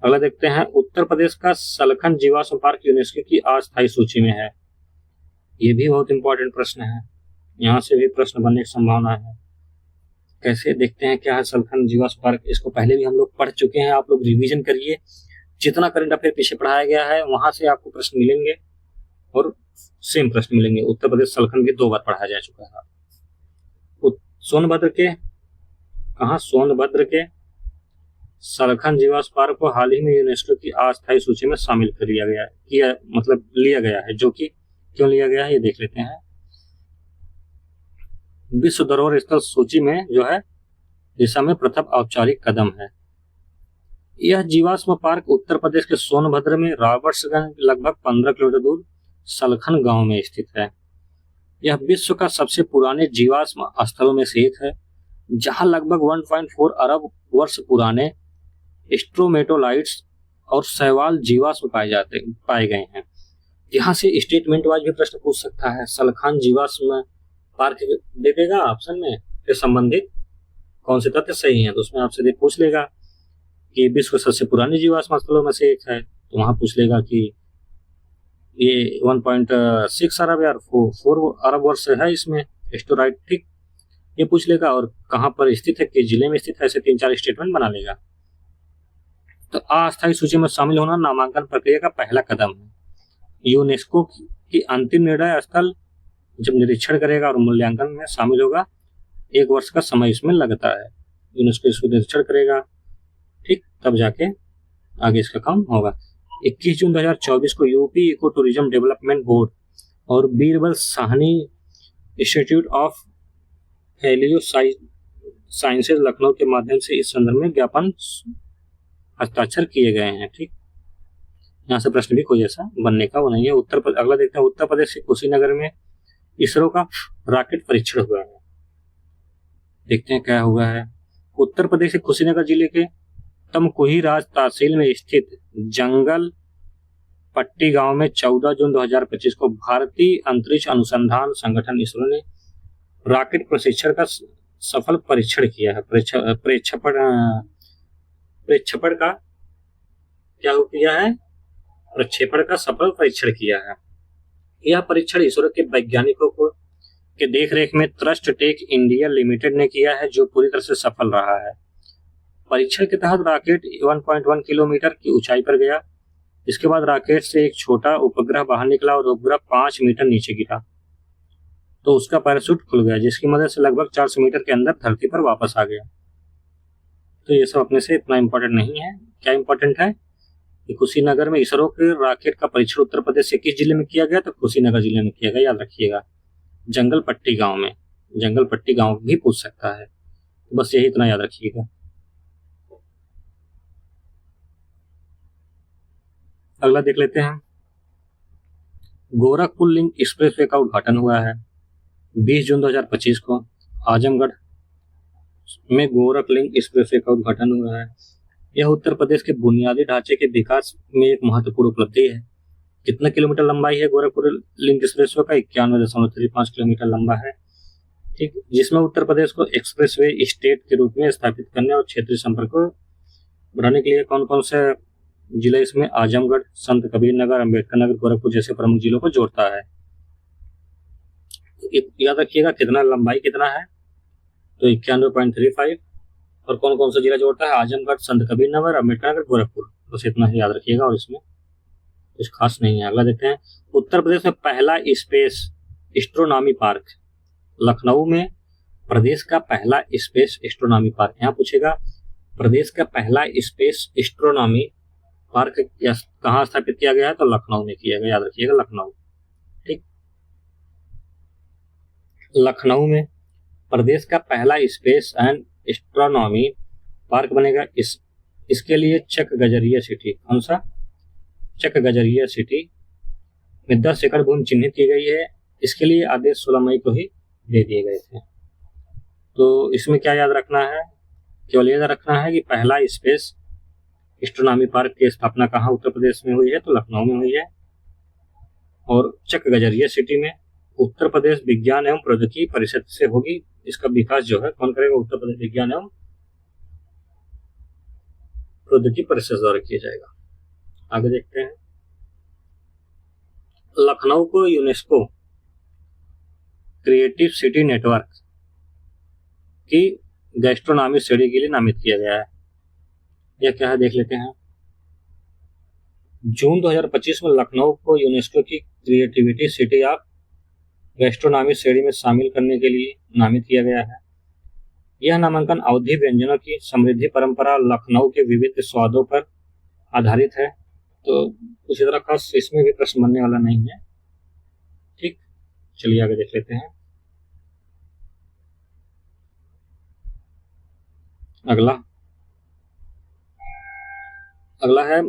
अगला देखते हैं, उत्तर प्रदेश का सलखन जीवाश्म पार्क यूनेस्को की अस्थायी सूची में है। ये भी बहुत इंपॉर्टेंट प्रश्न है, यहाँ से भी प्रश्न बनने की संभावना है। कैसे देखते हैं क्या है सलखन जीवाश्म पार्क, इसको पहले भी हम लोग पढ़ चुके हैं, आप लोग रिवीजन करिए। जितना करंट अफेयर पीछे पढ़ाया गया है वहां से आपको प्रश्न मिलेंगे और सेम प्रश्न मिलेंगे। उत्तर प्रदेश सलखन भी 2 बार पढ़ाया जा चुका है। सोनभद्र के सोनभद्र के सलखन जीवाश्म पार्क को हाल ही में यूनेस्को की अस्थायी सूची में शामिल कर लिया गया है, लिया गया है, जो कि क्यों लिया गया है ये देख लेते हैं। विश्व धरोहर स्थल सूची में जो है दिशा में प्रथम औपचारिक कदम है। यह जीवाश्म पार्क उत्तर प्रदेश के सोनभद्र में रॉबर्ट्सगंज लगभग 15 किलोमीटर दूर सलखन गांव में स्थित है। यह विश्व का सबसे पुराने जीवाश्म स्थलों में से एक है, जहां लगभग 1.4 अरब वर्ष पुराने स्ट्रोमेटोलाइट्स और शैवाल जीवाश्म पाए गए हैं। यहाँ से स्टेटमेंट वाइज भी प्रश्न पूछ सकता है। सलखन जीवाश्म पार्क दे देगा ऑप्शन में, फिर संबंधित कौन से तथ्य सही हैं, तो उसमें आपसे पूछ लेगा कि विश्व सबसे पुरानी जीवाश्म स्थलों में से एक है, तो वहां पूछ लेगा कि ये 1.6 अरब या 4 अरब वर्ष है इसमें एस्टेरॉइड, ठीक, ये पूछ लेगा। और कहाँ पर स्थित है, किस जिले में स्थित है, ऐसे 3-4 स्टेटमेंट बना लेगा। तो अस्थायी सूची में शामिल होना नामांकन प्रक्रिया का पहला कदम है। यूनेस्को की अंतिम निर्णय स्थल जब निरीक्षण करेगा और मूल्यांकन में शामिल होगा, 1 वर्ष का समय इसमें लगता है। यूनेस्को इसको निरीक्षण करेगा, ठीक, तब जाके आगे इसका काम होगा। 21 जून 2024 को UP eco tourism development board और Birbal Sahni institute of palaeo sciences Lucknow के माध्यम से इस संदर्भ में ज्ञापन हस्ताक्षर किए गए हैं, ठीक। यहाँ से प्रश्न भी कोई ऐसा बनने का वो नहीं है। अगला देखते हैं, उत्तर प्रदेश के कुशीनगर में इसरो का रॉकेट परीक्षण हुआ है। देखते हैं क्या हुआ है। उत्तर प्रदेश के कुशीनगर जिले के तमकुही राज तहसील में स्थित जंगल पट्टी गांव में 14 जून 2025 को भारतीय अंतरिक्ष अनुसंधान संगठन इसरो ने रॉकेट प्रशिक्षण का सफल परीक्षण किया है। प्रक्षेपण का क्या किया है, प्रक्षेपण का सफल परीक्षण किया है। यह परीक्षण इसरो के वैज्ञानिकों को के देखरेख में ट्रस्ट टेक इंडिया लिमिटेड ने किया है, जो पूरी तरह से सफल रहा है। परीक्षण के तहत रॉकेट 1.1 किलोमीटर की ऊंचाई पर गया। इसके बाद रॉकेट से एक छोटा उपग्रह बाहर निकला और उपग्रह 5 मीटर नीचे गिरा, तो उसका पैराशूट खुल गया, जिसकी मदद से लगभग 400 मीटर के अंदर धरती पर वापस आ गया। तो ये सब अपने से इतना इम्पोर्टेंट नहीं है। क्या इम्पोर्टेंट है कि कुशीनगर में इसरो के रॉकेट का परीक्षण उत्तर प्रदेश से किस जिले में किया गया, तो कुशीनगर जिले में किया गया, याद रखिएगा। जंगल पट्टी गांव में, जंगल पट्टी गांव भी पूछ सकता है, तो बस यही इतना याद रखिएगा। अगला देख लेते हैं। गोरखपुर लिंक एक्सप्रेसवे का उद्घाटन हुआ है 20 जून 2025 को। आजमगढ़ में गोरख लिंक एक्सप्रेसवे का उद्घाटन हुआ है। यह उत्तर प्रदेश के बुनियादी ढांचे के विकास में एक महत्वपूर्ण उपलब्धि है। कितना किलोमीटर लंबाई है गोरखपुर लिंक एक्सप्रेसवे का? 91.35 किलोमीटर लंबा है, ठीक, जिसमें उत्तर प्रदेश को एक्सप्रेसवे स्टेट के रूप में स्थापित करने और क्षेत्रीय संपर्क को बढ़ाने के लिए कौन कौन से जिले इसमें आजमगढ़, संत कबीर नगर, अम्बेडकर नगर, गोरखपुर जैसे प्रमुख जिलों को जोड़ता है। याद रखिएगा कितना लंबाई कितना है, तो 91.35। और कौन कौन सा जिला जोड़ता है? आजमगढ़, संत कबीर नगर, अम्बेडकर नगर, गोरखपुर, बस इतना ही याद रखिएगा, और इसमें कुछ खास नहीं है। अगला देखते हैं। उत्तर प्रदेश में पहला स्पेस एस्ट्रोनॉमी पार्क लखनऊ में, प्रदेश का पहला स्पेस एस्ट्रोनॉमी पार्क, यहाँ पूछेगा प्रदेश का पहला स्पेस एस्ट्रोनॉमी पार्क कहाँ स्थापित किया गया है, तो लखनऊ में किया गया, याद रखिएगा लखनऊ, ठीक। लखनऊ में प्रदेश का पहला स्पेस एंड एस्ट्रोनॉमी पार्क बनेगा। इसके लिए चक गजरिया सिटी, कौन सा? चक गजरिया सिटी में 10 एकड़ भूमि चिन्हित की गई है। इसके लिए आदेश 16 मई को ही दे दिए गए थे। तो इसमें क्या याद रखना है? केवल याद रखना है कि पहला स्पेस एस्ट्रोनॉमी पार्क की स्थापना कहाँ उत्तर प्रदेश में हुई है, तो लखनऊ में हुई है। और चक गजरिया सिटी में उत्तर प्रदेश विज्ञान एवं प्रौद्योगिकी परिषद से होगी। इसका विकास जो है कौन करेगा? उत्तर प्रदेश विज्ञान एवं प्रौद्योगिकी परिषद द्वारा किया जाएगा। आगे देखते हैं। लखनऊ को यूनेस्को क्रिएटिव सिटी नेटवर्क की गैस्ट्रोनॉमी श्रेणी के लिए नामित किया गया है। यह क्या है देख लेते हैं। जून 2025 में लखनऊ को यूनेस्को की क्रिएटिविटी सिटी ऑफ गैस्ट्रोनॉमी श्रेणी में शामिल करने के लिए नामित किया गया है। यह नामांकन अवधी व्यंजनों की समृद्धि परंपरा लखनऊ के विविध स्वादों पर आधारित है। तो उसी तरह खास इसमें भी प्रश्न बनने वाला नहीं है, ठीक। चलिए आगे देख लेते हैं। अगला है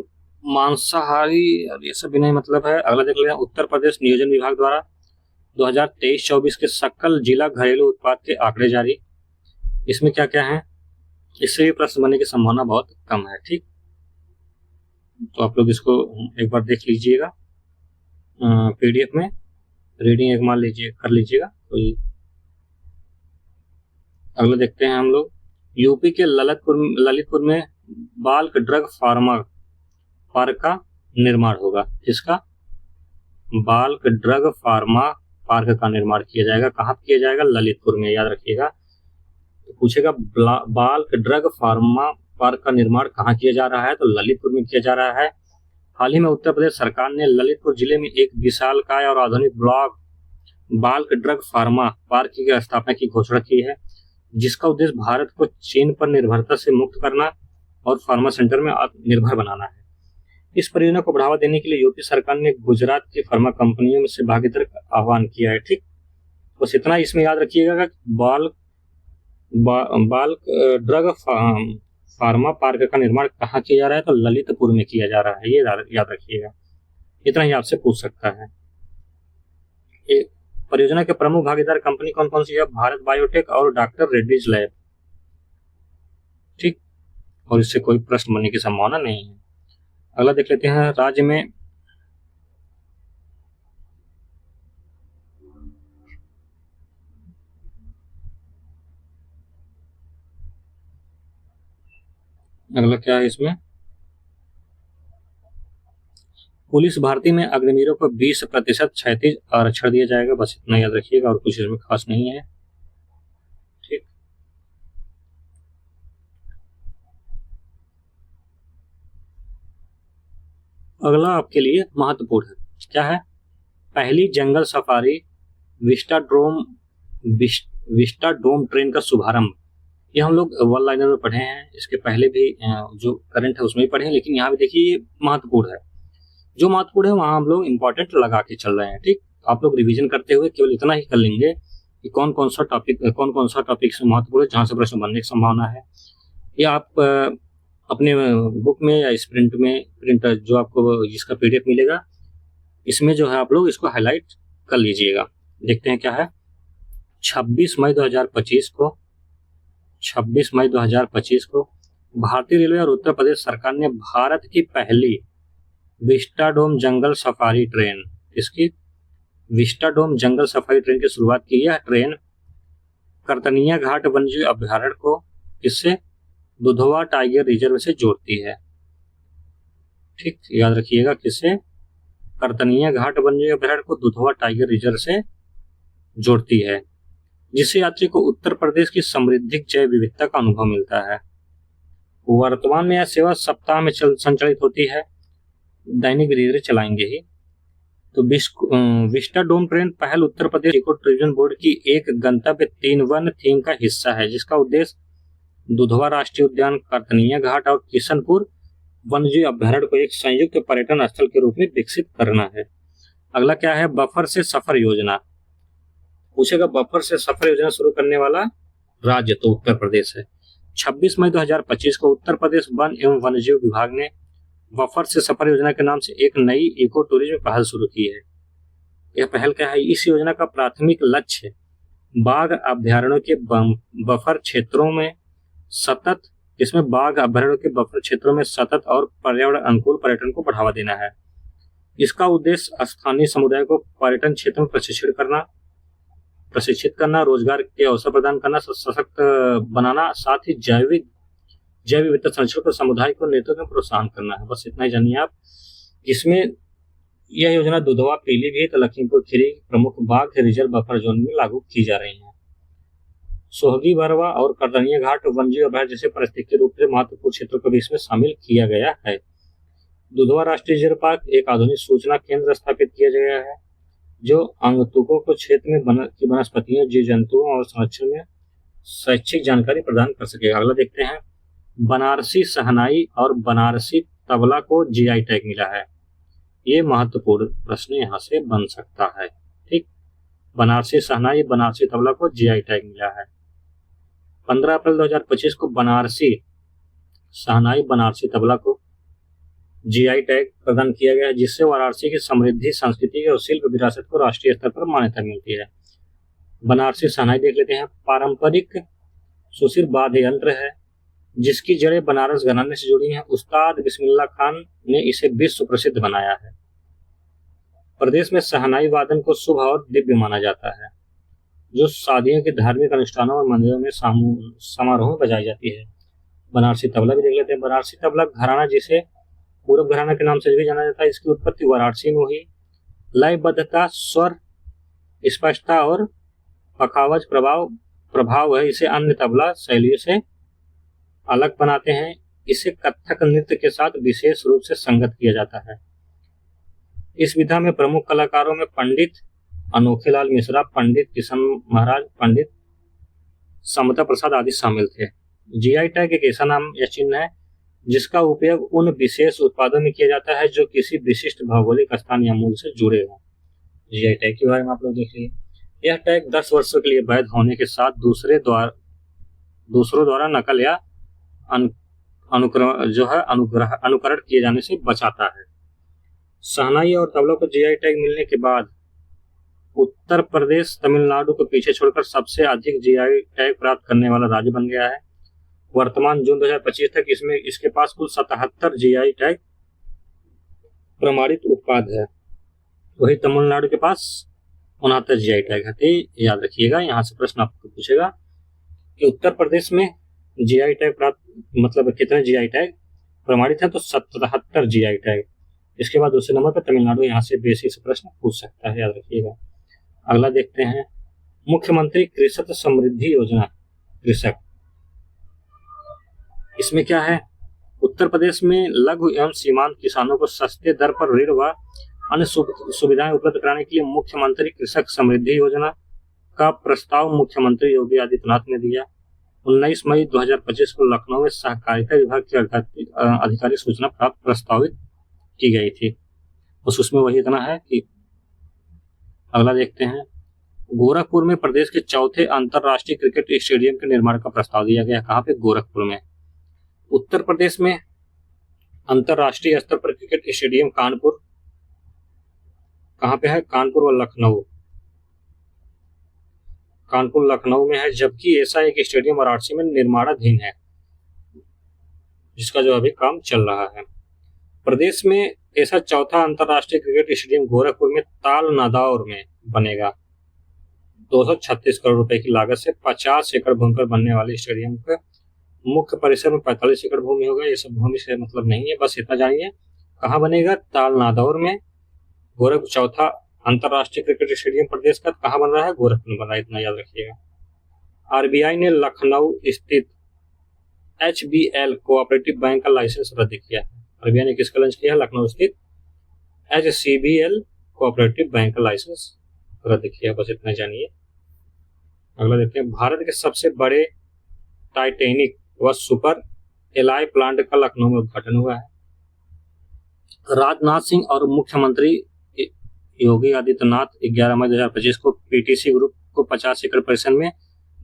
मांसाहारी, और ये सब भी नहीं मतलब है। अगला देख लेते हैं। उत्तर प्रदेश नियोजन विभाग द्वारा 2023-24 के सकल जिला घरेलू उत्पाद के आंकड़े जारी। इसमें क्या क्या है, इससे भी प्रश्न बनने की संभावना बहुत कम है, ठीक। तो आप लोग इसको एक बार देख लीजिएगा पीडीएफ में, रीडिंग एक मान लीजिए कर लीजिएगा, कोई अगला देखते हैं हम लोग, यूपी के ललितपुर में बाल्क ड्रग फार्मा पार्क का निर्माण होगा। किसका? बाल्क ड्रग फार्मा पार्क का निर्माण किया जाएगा। कहाँ किया जाएगा? ललितपुर में, याद रखिएगा। तो पूछेगा बाल्क ड्रग फार्मा पार्क का निर्माण कहाँ किया जा रहा है, तो ललितपुर में किया जा रहा है। हाल ही में उत्तर प्रदेश सरकार ने ललितपुर जिले में एक विशालकाय और आधुनिक block bulk drug pharma park की स्थापना की घोषणा की है, जिसका उद्देश्य भारत को चीन पर निर्भरता से मुक्त करना और फार्मा सेक्टर में आत्मनिर्भर बनाना है। इस परियोजना को बढ़ावा देने के लिए यूपी सरकार ने गुजरात की फार्मा कंपनियों में से भागीदारी का आह्वान किया है। ठीक, बस इतना इसमें याद रखिएगा कि बाल्क ड्रग फार्मा पार्क का निर्माण कहाँ किया जा रहा है, तो ललितपुर में किया जा रहा है। ये याद रखिएगा, इतना ही आपसे पूछ सकता है। परियोजना के प्रमुख भागीदार कंपनी कौन कौन सी है? भारत बायोटेक और डॉक्टर रेड्डीज लैब। ठीक, और इससे कोई प्रश्न बनने की संभावना नहीं है। अगला देख लेते हैं, राज्य में अगला क्या है इसमें, पुलिस भर्ती में अग्निवीरों को 20% क्षैतिज आरक्षण दिया जाएगा। बस इतना याद रखिएगा, और कुछ इसमें खास नहीं है। ठीक, अगला आपके लिए महत्वपूर्ण है, क्या है? पहली जंगल सफारी विस्टाडोम ट्रेन का शुभारंभ। ये हम लोग वन लाइनर में पढ़े हैं, इसके पहले भी जो करंट है उसमें भी पढ़े हैं, लेकिन यहाँ भी देखिए ये महत्वपूर्ण है। जो महत्वपूर्ण है वहां हम लोग इंपॉर्टेंट लगा के चल रहे हैं। ठीक, आप लोग रिवीजन करते हुए केवल इतना ही कर लेंगे कि कौन कौन सा टॉपिक से महत्वपूर्ण है, जहां से प्रश्न बनने की संभावना है। या आप अपने बुक में या प्रिंटर जो आपको जिसका पीडीएफ मिलेगा, इसमें जो है आप लोग इसको हाईलाइट कर लीजिएगा। देखते हैं क्या है। 26 मई 2025 को भारतीय रेलवे और उत्तर प्रदेश सरकार ने भारत की पहली विस्टाडोम जंगल सफारी ट्रेन, इसकी विस्टाडोम जंगल सफारी ट्रेन की शुरुआत की। यह ट्रेन करतनिया घाट वन्यजीव अभ्यारण्य को इससे दुधवा टाइगर रिजर्व से जोड़ती है। ठीक, याद रखिएगा, किससे? करतनिया घाट वन्यजीव अभ्यारण्य को दुधवा टाइगर रिजर्व से जोड़ती है, जिससे यात्री को उत्तर प्रदेश की समृद्ध जैव विविधता का अनुभव मिलता है। वर्तमान में यह सेवा सप्ताह में संचालित होती है, दैनिक धीरे धीरे चलाएंगे ही। तो विस्टाडोम ट्रेन पहल Uttar Pradesh eco tourism board की एक गंतव्य 3 वन थीम का हिस्सा है, जिसका उद्देश्य दुधवा राष्ट्रीय उद्यान, करतनिया घाट और किशनपुर वन्यजीव अभ्यारण्य को एक संयुक्त पर्यटन स्थल के रूप में विकसित करना है। अगला क्या है? बफर से सफर योजना। पूछेगा बफर से सफर योजना शुरू करने वाला राज्य, तो उत्तर प्रदेश है। 26 मई 2025 को उत्तर प्रदेश वन एवं वन्यजीव विभाग ने बफर से सफर योजना के नाम से एक नई इको टूरिज्म पहल शुरू की है। यह पहल क्या है? इस योजना का प्राथमिक लक्ष्य बाघ अभ्यारण्यों के बफर क्षेत्रों में सतत और पर्यावरण अनुकूल पर्यटन को बढ़ावा देना है। इसका उद्देश्य स्थानीय समुदाय को पर्यटन क्षेत्र में प्रशिक्षित करना, रोजगार के अवसर प्रदान करना, सशक्त बनाना, साथ ही जैव विविधता संरक्षण को समुदाय को नेतृत्व में प्रोत्साहन करना है। बस इतना ही जानिए आप। इसमें यह योजना दुधवा, पीलीभीत, लखीमपुर खीरी प्रमुख बाघ रिजर्व बफर जोन में लागू की जा रही है। सोहगी बरवा और करतनिया घाट वन्यजीव अभ्यारण्य जैसे पारिस्थितिक रूप से महत्वपूर्ण क्षेत्रों को भी इसमें शामिल किया गया है। दुधवा राष्ट्रीय रिजर्व पार्क एक आधुनिक सूचना केंद्र स्थापित किया गया है, जो आगंतुकों को क्षेत्र में की वनस्पतियों, जीव जंतुओं और संरक्षण में शैक्षिक जानकारी प्रदान कर सकेगा। अगला देखते हैं, बनारसी शहनाई और बनारसी तबला को जीआई टैग मिला है। ये महत्वपूर्ण प्रश्न यहाँ से बन सकता है। ठीक, बनारसी शहनाई, बनारसी तबला को जीआई टैग मिला है। 15 अप्रैल 2025 को बनारसी शहनाई, बनारसी तबला को जीआई टैग प्रदान किया गया है, जिससे वाराणसी की समृद्धि, संस्कृति और शिल्प विरासत को राष्ट्रीय स्तर पर मान्यता मिलती है। बनारसी शहनाई देख लेते हैं। पारंपरिक सुशिर वाद्य यंत्र है, जिसकी जड़ें बनारस घराने से जुड़ी हैं। उस्ताद बिस्मिल्लाह खान ने इसे विश्व प्रसिद्ध बनाया है। प्रदेश में शहनाई वादन को शुभ और दिव्य माना जाता है। जो शादियों के धार्मिक अनुष्ठानों और मंदिरों में समारोह में बजाई जाती है। बनारसी तबला भी देख लेते हैं। बनारसी तबला घराना, जिसे पूरब घराना के नाम से भी जाना जाता है, इसकी उत्पत्ति वाराणसी में हुई। लयबद्धता, स्वर स्पष्टता और पखावज प्रभाव है इसे अन्य तबला शैलियों से अलग बनाते हैं। इसे कथक नृत्य के साथ विशेष रूप से संगत किया जाता है। इस विधा में प्रमुख कलाकारों में पंडित अनोखेलाल मिश्रा, पंडित किशन महाराज, पंडित समता प्रसाद आदि शामिल थे। जीआई टैग एक ऐसा नाम या चिन्ह है जिसका उपयोग उन विशेष उत्पादों में किया जाता है जो किसी विशिष्ट भौगोलिक स्थान या मूल से जुड़े हों। जीआई टैग के बारे में आप लोग देख लीजिए। यह टैग 10 वर्षों के लिए वैध होने के साथ दूसरों द्वारा नकल या अनुकरण किए जाने से बचाता है। शहनाई और तबलों को जीआई टैग मिलने के बाद उत्तर प्रदेश तमिलनाडु को पीछे छोड़कर सबसे अधिक जीआई टैग प्राप्त करने वाला राज्य बन गया है। वर्तमान जून 2025 तक इसके पास कुल 77 जीआई टैग प्रमाणित उत्पाद है। वही तमिलनाडु के पास 69 जीआई टैग है। तो याद रखिएगा, यहाँ से प्रश्न आपको पूछेगा कि उत्तर प्रदेश में जीआई टैग प्राप्त मतलब कितने जीआई टैग प्रमाणित है, तो 77 जीआई टैग। इसके बाद दूसरे नंबर पर तमिलनाडु, यहाँ से बेसिक से प्रश्न पूछ सकता है, याद रखिएगा। अगला देखते हैं, मुख्यमंत्री कृषक समृद्धि योजना। कृषक, इसमें क्या है? उत्तर प्रदेश में लघु एवं सीमांत किसानों को सस्ते दर पर ऋण व अन्य सुविधाएं उपलब्ध कराने के लिए मुख्यमंत्री कृषक समृद्धि योजना का प्रस्ताव मुख्यमंत्री योगी आदित्यनाथ ने दिया। 19 मई 2025 को लखनऊ में सहकारिता विभाग के आधिकारिक सूचना प्राप्त प्रस्तावित की गई थी। उसमें वही इतना है कि अगला देखते हैं, गोरखपुर में प्रदेश के चौथे अंतरराष्ट्रीय क्रिकेट स्टेडियम के निर्माण का प्रस्ताव दिया गया। कहाँ पे? गोरखपुर में। उत्तर प्रदेश में अंतरराष्ट्रीय स्तर पर क्रिकेट स्टेडियम कानपुर, कहाँ पे है? कानपुर और लखनऊ। कानपुर लखनऊ में है, जबकि ऐसा एक स्टेडियम वाराणसी में निर्माणाधीन है, जिसका जो अभी काम चल रहा है। प्रदेश में ऐसा चौथा अंतरराष्ट्रीय क्रिकेट स्टेडियम गोरखपुर में ताल नादौर में बनेगा। 236 करोड़ रुपए की लागत से 50 एकड़ भूमि पर बनने वाले स्टेडियम का मुख्य परिसर में 45 एकड़ भूमि होगा। ये सब भूमि से मतलब नहीं है, बस इतना जानिए। कहाँ बनेगा? ताल नादौर में। गोरखपुर चौथा अंतरराष्ट्रीय क्रिकेट स्टेडियम प्रदेश का कहाँ बन रहा है? गोरखपुर में बन रहा है, इतना याद रखिएगा। आरबीआई ने लखनऊ स्थित HBL कोऑपरेटिव बैंक का लाइसेंस रद्द किया है। आरबीआई ने किसका लॉन्च किया है? लखनऊ स्थित HCBL कोऑपरेटिव बैंक का लाइसेंस रद्द किया, बस इतना जानिए। अगला देखते हैं, भारत के सबसे बड़े टाइटैनिक व सुपर एलॉय प्लांट का लखनऊ में उद्घाटन हुआ है। राजनाथ सिंह और मुख्यमंत्री योगी आदित्यनाथ 11 मई 2025 को पीटीसी ग्रुप को 50 एकड़ परिसर में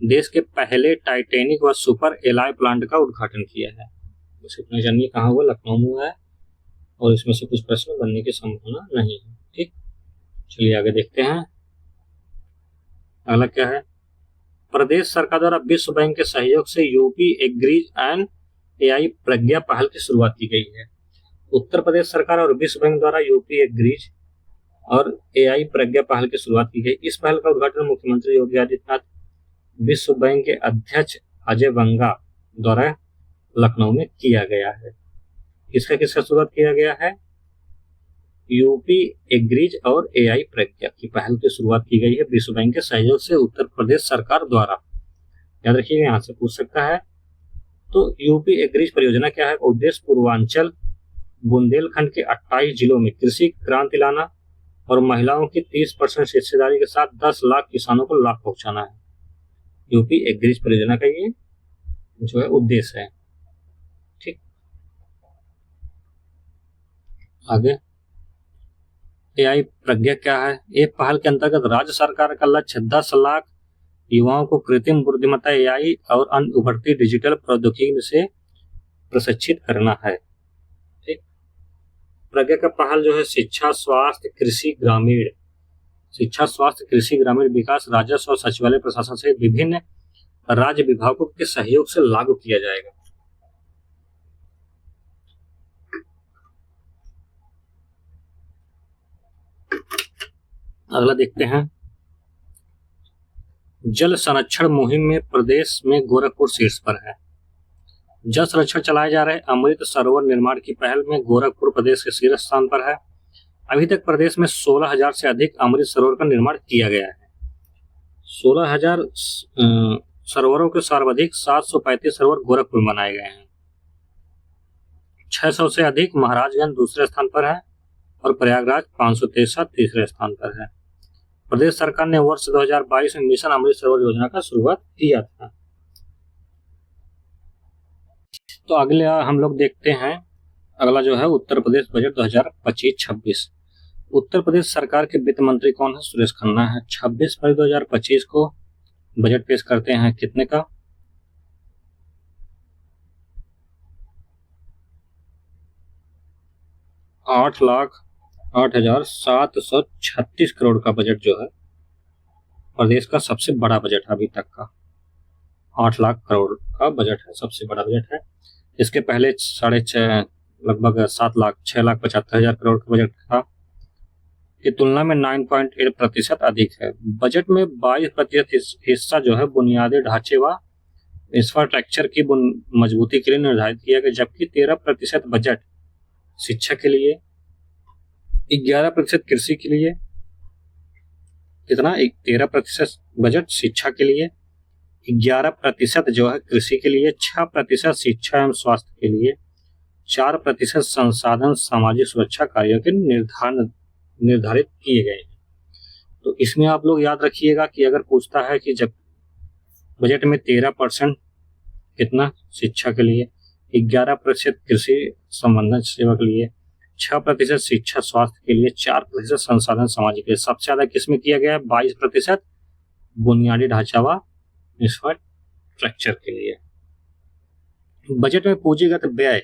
देश के पहले टाइटैनिक व सुपर एलॉय प्लांट का उद्घाटन किया है। बस इतना जानिए, कहाँ हुआ? लखनऊ में हुआ है, और इसमें से कुछ प्रश्न बनने की संभावना नहीं है। ठीक, चलिए आगे देखते हैं। अगला क्या है? प्रदेश सरकार द्वारा विश्व बैंक के सहयोग से यूपी एग्रीज एंड एआई प्रज्ञा पहल की शुरुआत की गई है। उत्तर प्रदेश सरकार और विश्व बैंक द्वारा यूपी एग्रीज और एआई प्रज्ञा पहल की शुरुआत की गई। इस पहल का उद्घाटन मुख्यमंत्री योगी आदित्यनाथ, विश्व बैंक के अध्यक्ष अजय बंगा द्वारा लखनऊ में किया गया है। किसका शुरुआत किया गया है? यूपी एग्रीज और एआई प्रज्ञा की पहल की शुरुआत की गई है विश्व बैंक के सहयोग से उत्तर प्रदेश सरकार द्वारा। याद रखिएगा, यहाँ से पूछ सकता है। तो यूपी एग्रीज परियोजना क्या है? उद्देश्य पूर्वांचल बुंदेलखंड के 28 जिलों में कृषि क्रांति लाना और महिलाओं की 30% हिस्सेदारी के साथ 10 लाख किसानों को लाभ पहुंचाना है। यूपी एग्रीज परियोजना का ये जो है उद्देश्य है। ठीक, आगे एआई प्रज्ञा क्या है? एक पहल के अंतर्गत राज्य सरकार का लक्ष्य 10 लाख युवाओं को कृत्रिम बुद्धिमत्ता, एआई और अन्य उभरती डिजिटल प्रौद्योगिकी से प्रशिक्षित करना है। ठीक, प्रज्ञा का पहल जो है शिक्षा, स्वास्थ्य, कृषि, ग्रामीण विकास, राजस्व और सचिवालय प्रशासन से विभिन्न राज्य विभागों के सहयोग से लागू किया जाएगा। अगला देखते हैं, जल संरक्षण मुहिम में प्रदेश में गोरखपुर शीर्ष पर है। जल संरक्षण चलाए जा रहे अमृत सरोवर निर्माण की पहल में गोरखपुर प्रदेश के शीर्ष स्थान पर है। अभी तक प्रदेश में 16,000 से अधिक अमृत सरोवर का निर्माण किया गया है। 16,000 सरोवरों के सर्वाधिक 735 सरोवर गोरखपुर में बनाए गए हैं। 600 से अधिक महाराजगंज दूसरे स्थान पर है और प्रयागराज 563 तीसरे स्थान पर है। प्रदेश सरकार ने वर्ष 2022 में मिशन अमृत सरोवर योजना का शुरुआत किया था। तो अगले हम लोग देखते हैं, अगला जो है उत्तर प्रदेश बजट 2025-26। उत्तर प्रदेश सरकार के वित्त मंत्री कौन है? सुरेश खन्ना है। 26 फरवरी 2025 को बजट पेश करते हैं। कितने का? 8,08,736 करोड़ का बजट जो है प्रदेश का सबसे बड़ा बजट है अभी तक का। 8 लाख करोड़ का बजट है, सबसे बड़ा बजट है। इसके पहले 6.5 लगभग 6,75,000 करोड़ का बजट था, की तुलना में 9.8% अधिक है। बजट में 22% हिस्सा जो है बुनियादी ढांचे व इंफ्रास्ट्रक्चर की मजबूती के लिए निर्धारित किया गया, जबकि 13% बजट शिक्षा के लिए, 11% कृषि के लिए, कितना? 13% बजट शिक्षा के लिए, 11% जो है कृषि के लिए, 6% शिक्षा एवं स्वास्थ्य के लिए, 4% संसाधन सामाजिक सुरक्षा कार्यों के निर्धारित किए गए हैं। तो इसमें आप लोग याद रखिएगा कि अगर पूछता है कि जब बजट में 13% कितना शिक्षा के लिए, 11% कृषि संबंधित सेवा के लिए, 6% शिक्षा स्वास्थ्य के लिए, 4% संसाधन सामाजिक के लिए, सबसे ज्यादा किसमें किया गया है? 22% बुनियादी ढांचा व इंफ्रास्ट्रक्चर के लिए। बजट में पूंजीगत व्यय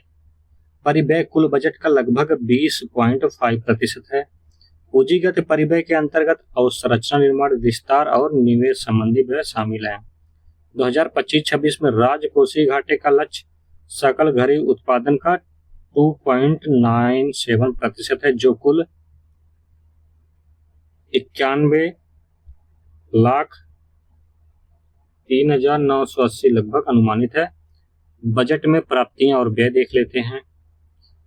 परिव्यय कुल बजट का लगभग 20.5% है। पूंजीगत परिव्यय के अंतर्गत अवसंरचना निर्माण, विस्तार और निवेश संबंधी व्यय शामिल है। 2025-26 में राजकोषीय घाटे का लक्ष्य सकल घरेलू उत्पादन का 2.97% है, जो कुल 91,03,980 लगभग अनुमानित है। बजट में प्राप्तियां और व्यय देख लेते हैं।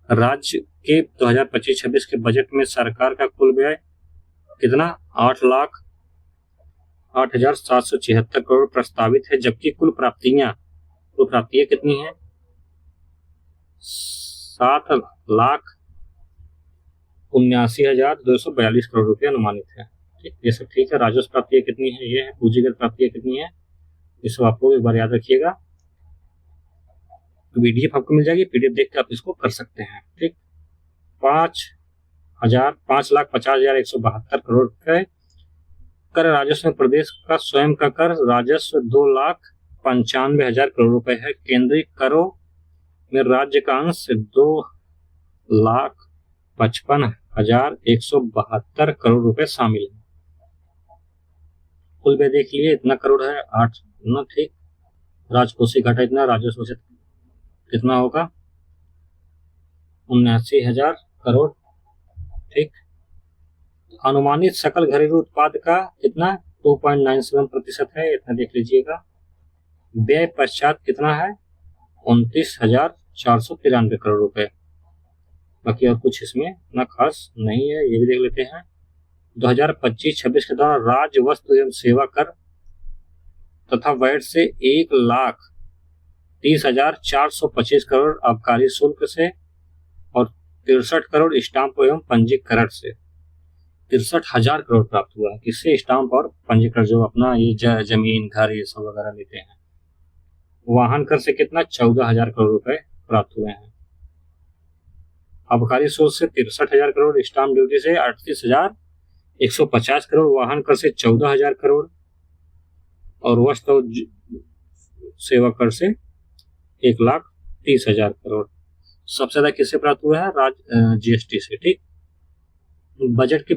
राज्य के 2025-26 के बजट में सरकार का कुल व्यय कितना? 8,08,776 करोड़ प्रस्तावित है, जबकि कुल प्राप्तियां कितनी है? 7,79,242 करोड़ रुपए अनुमानित है। ये सब ठीक है। राजस्व प्राप्तियां कितनी है? ये है। पूंजीगत प्राप्तियां कितनी है? इसको आपको एक बार याद रखिएगा। पीडीएफ आपको मिल जाएगी, पीडीएफ देख के आप इसको कर सकते हैं। ठीक, 5,50,172 करोड़ रुपए कर राजस्व में प्रदेश का स्वयं का कर राजस्व 2,95,000 करोड़ रुपए है। केंद्रीय करों में राज्य का अंश 2,55,172 करोड़ रुपए शामिल है। कुल व्यय देख लिए, इतना करोड़ है, 8 ना। ठीक, राजकोषीय घाटा इतना, राजस्व बचत कितना होगा? 79,000 करोड़। ठीक, अनुमानित सकल घरेलू उत्पाद का कितना? 2.97% है, इतना देख लीजिएगा। व्यय पश्चात कितना है? 29,493 करोड़ रुपए। बाकी और कुछ इसमें इतना खास नहीं है, ये भी देख लेते हैं। 2025-26 के दौरान राज्य वस्तु एवं सेवा कर तथा वैट से 1,30,425 करोड़, आबकारी शुल्क से और 63 करोड़ स्टाम्प एवं पंजीकरण से 63,000 करोड़ प्राप्त हुआ है। किससे? स्टाम्प और पंजीकरण, जो अपना ये जमीन घर ये सब वगैरह लेते हैं। वाहन कर से कितना? 14,000 करोड़ रुपए प्राप्त हुए हैं। आबकारी शुल्क से 63,000 करोड़, स्टाम्प ड्यूटी से 38,150 करोड़, वाहन कर से 14,000 करोड़ और वस्तु सेवा कर से 1,30,000 करोड़। सबसे ज्यादा किससे प्राप्त हुआ है? जीएसटी से। ठीक, बजट की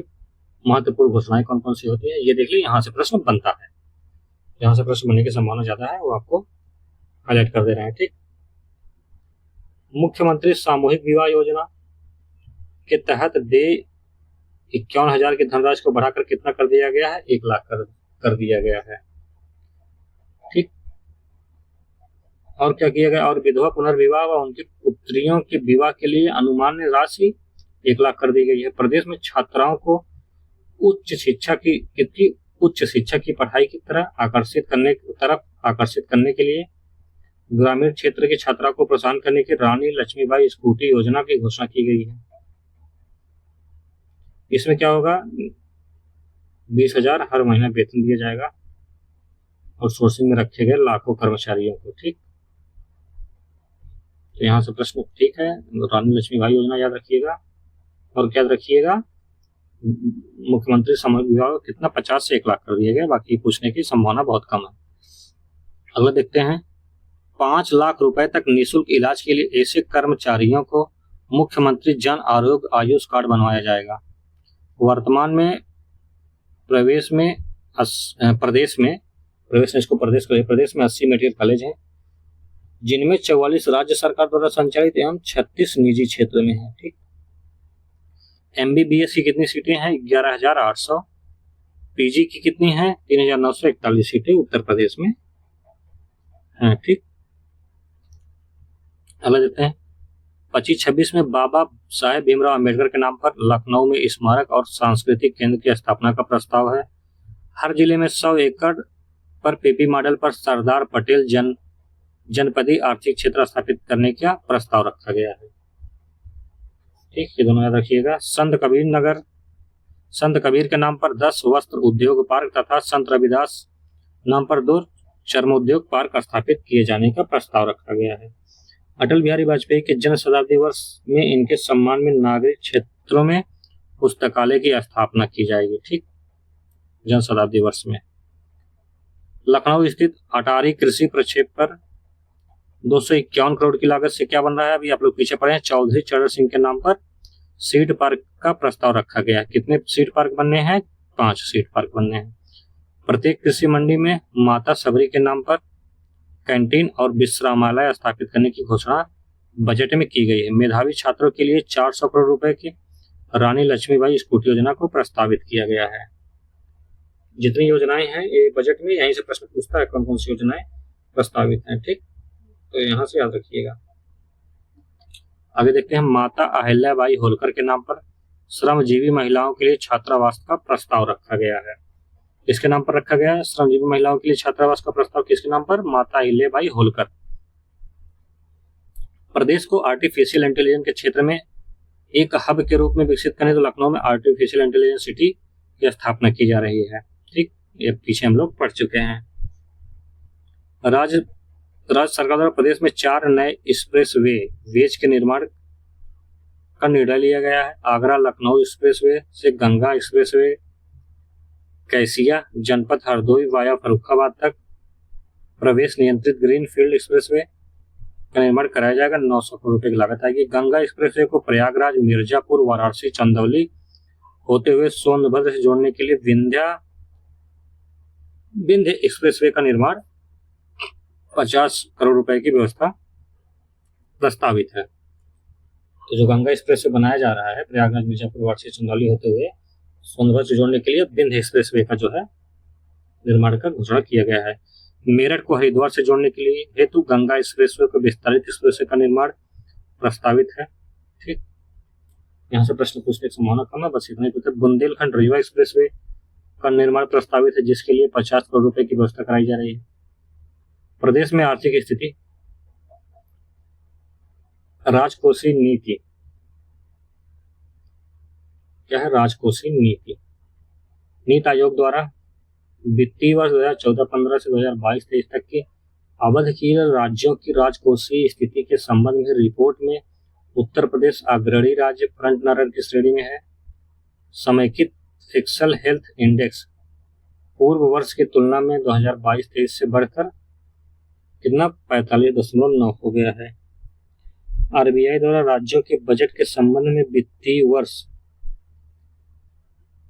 महत्वपूर्ण घोषणाएं कौन कौन सी होती है ये देख लीजिए। यहाँ से प्रश्न बनता है, जहां से प्रश्न बनने की संभावना ज्यादा है वो आपको हाईलाइट कर दे रहे हैं। ठीक, मुख्यमंत्री सामूहिक विवाह योजना के तहत दे 51,000 की धनराशि को बढ़ाकर कितना कर दिया गया है? 1 लाख कर दिया गया है। और क्या किया गया, और विधवा पुनर्विवाह व उनकी पुत्रियों के विवाह के लिए अनुमान्य राशि 1 लाख कर दी गई है। प्रदेश में छात्राओं को उच्च शिक्षा की पढ़ाई की तरफ आकर्षित करने के लिए ग्रामीण क्षेत्र के छात्राओं को प्रोत्साहन करने की रानी लक्ष्मीबाई स्कूटी योजना की घोषणा की गई है। इसमें क्या होगा, 20,000 हर महीना वेतन दिया जाएगा और सोर्सिंग में रखे गए लाखों कर्मचारियों को। ठीक, तो यहाँ से प्रश्न ठीक है, रानी लक्ष्मीबाई योजना याद रखिएगा। और क्या याद रखिएगा, मुख्यमंत्री समग्र विवाह को कितना 50 से 1 लाख कर दिया गया, बाकी पूछने की संभावना बहुत कम है। अगला देखते हैं, 5 लाख रुपए तक निःशुल्क इलाज के लिए ऐसे कर्मचारियों को मुख्यमंत्री जन आरोग्य आयुष कार्ड बनवाया जाएगा। वर्तमान में प्रदेश में 80 मेडिकल कॉलेज हैं, जिनमें 44 राज्य सरकार द्वारा संचालित एवं 36 निजी क्षेत्रों में है। ठीक, MBBS की कितनी सीटें हैं, 11,800। PG की कितनी हैं, 3,941 सीटें उत्तर प्रदेश में हैं। ठीक, अगला देखते हैं, 25-26 में बाबा साहेब भीमराव अम्बेडकर के नाम पर लखनऊ में स्मारक और सांस्कृतिक केंद्र की स्थापना का प्रस्ताव है। हर जिले में 100 एकड़ पर PP मॉडल पर सरदार पटेल जनपदीय आर्थिक क्षेत्र स्थापित करने का प्रस्ताव रखा गया है। ठीक, ये दोनों याद रखिएगा। संत कबीर के नाम पर 10 वस्त्र उद्योग पार्क तथा संत रविदास नाम पर 2 चर्म उद्योग पार्क स्थापित किए जाने का प्रस्ताव रखा गया है। अटल बिहारी वाजपेयी के जन्म शताब्दी वर्ष में इनके सम्मान में नागरिक क्षेत्रों में पुस्तकालय की स्थापना की जाएगी। ठीक, जन शताब्दी वर्ष में। लखनऊ स्थित अटारी कृषि प्रक्षेप पर 251 करोड़ की लागत से क्या बन रहा है, अभी आप लोग पीछे पड़े हैं, चौधरी चरण सिंह के नाम पर सीड पार्क का प्रस्ताव रखा गया है। कितने सीड पार्क बनने हैं, 5 सीड पार्क बनने हैं। प्रत्येक कृषि मंडी में माता सबरी के नाम पर कैंटीन और विश्रामालय स्थापित करने की घोषणा बजट में की गई है। मेधावी छात्रों के लिए 400 करोड़ रुपए की रानी लक्ष्मीबाई स्कूटी योजना को प्रस्तावित किया गया है। जितनी योजनाएं हैं ये बजट में, यहीं से प्रश्न पूछता है कौन कौन सी योजनाएं प्रस्तावित हैं। ठीक, तो यहाँ से याद रखिएगा। आगे देखते हैं, माता अहिल्याबाई होलकर के नाम पर श्रमजीवी महिलाओं के लिए छात्रावास का प्रस्ताव रखा गया है। किसके नाम पर रखा गया है, श्रमजीवी महिलाओं के लिए छात्रावास का प्रस्ताव किसके नाम पर, माता अहिल्याबाई होलकर। प्रदेश को आर्टिफिशियल इंटेलिजेंस के क्षेत्र में एक हब के रूप में विकसित करने तो लखनऊ में आर्टिफिशियल इंटेलिजेंस सिटी की स्थापना की जा रही है। ठीक, ये पीछे हम लोग पढ़ चुके हैं। राज्य सरकार द्वारा प्रदेश में 4 नए एक्सप्रेसवेज के निर्माण का निर्णय लिया गया है। आगरा लखनऊ एक्सप्रेसवे से गंगा एक्सप्रेसवे कैसिया जनपद हरदोई वाया फर्रुखाबाद तक प्रवेश नियंत्रित ग्रीन फील्ड एक्सप्रेसवे का निर्माण कराया जाएगा। 900 करोड़ रुपए की लागत आएगी। गंगा एक्सप्रेसवे को प्रयागराज, मिर्जापुर, वाराणसी, चंदौली होते हुए सोनभद्र से जोड़ने के लिए विंध्य एक्सप्रेसवे का निर्माण 50 करोड़ रुपए की व्यवस्था प्रस्तावित है। तो जो गंगा एक्सप्रेसवे बनाया जा रहा है प्रयागराज, मिर्जापुर, वाराणसी, चंदौली होते हुए सोनभद्र से जोड़ने के लिए विंध्य एक्सप्रेसवे का जो है निर्माण का घोषणा किया गया है। मेरठ को हरिद्वार से जोड़ने के लिए हेतु गंगा एक्सप्रेसवे को विस्तारित एक्सप्रेसवे का निर्माण प्रस्तावित है। ठीक, यहाँ से प्रश्न पूछने की संभावना कम है, बस इतना ही पूछते। बुंदेलखंड रीवा एक्सप्रेसवे का निर्माण प्रस्तावित है, जिसके लिए 50 करोड़ रुपए की व्यवस्था कराई जा रही है। प्रदेश में आर्थिक स्थिति, राजकोषीय नीति क्या है, राजकोषीय नीति। नीति आयोग द्वारा वित्तीय वर्ष 2014-15 से 2022-23 तक की अवधि की राज्यों की राजकोषीय स्थिति के संबंध में रिपोर्ट में उत्तर प्रदेश अग्रणी राज्य फ्रंट रनर की श्रेणी में है। समेकित फिस्कल हेल्थ इंडेक्स पूर्व वर्ष की तुलना में 2022-23 से बढ़कर कितना 45.9 हो गया है। RBI द्वारा राज्यों के बजट के संबंध में वित्तीय वर्ष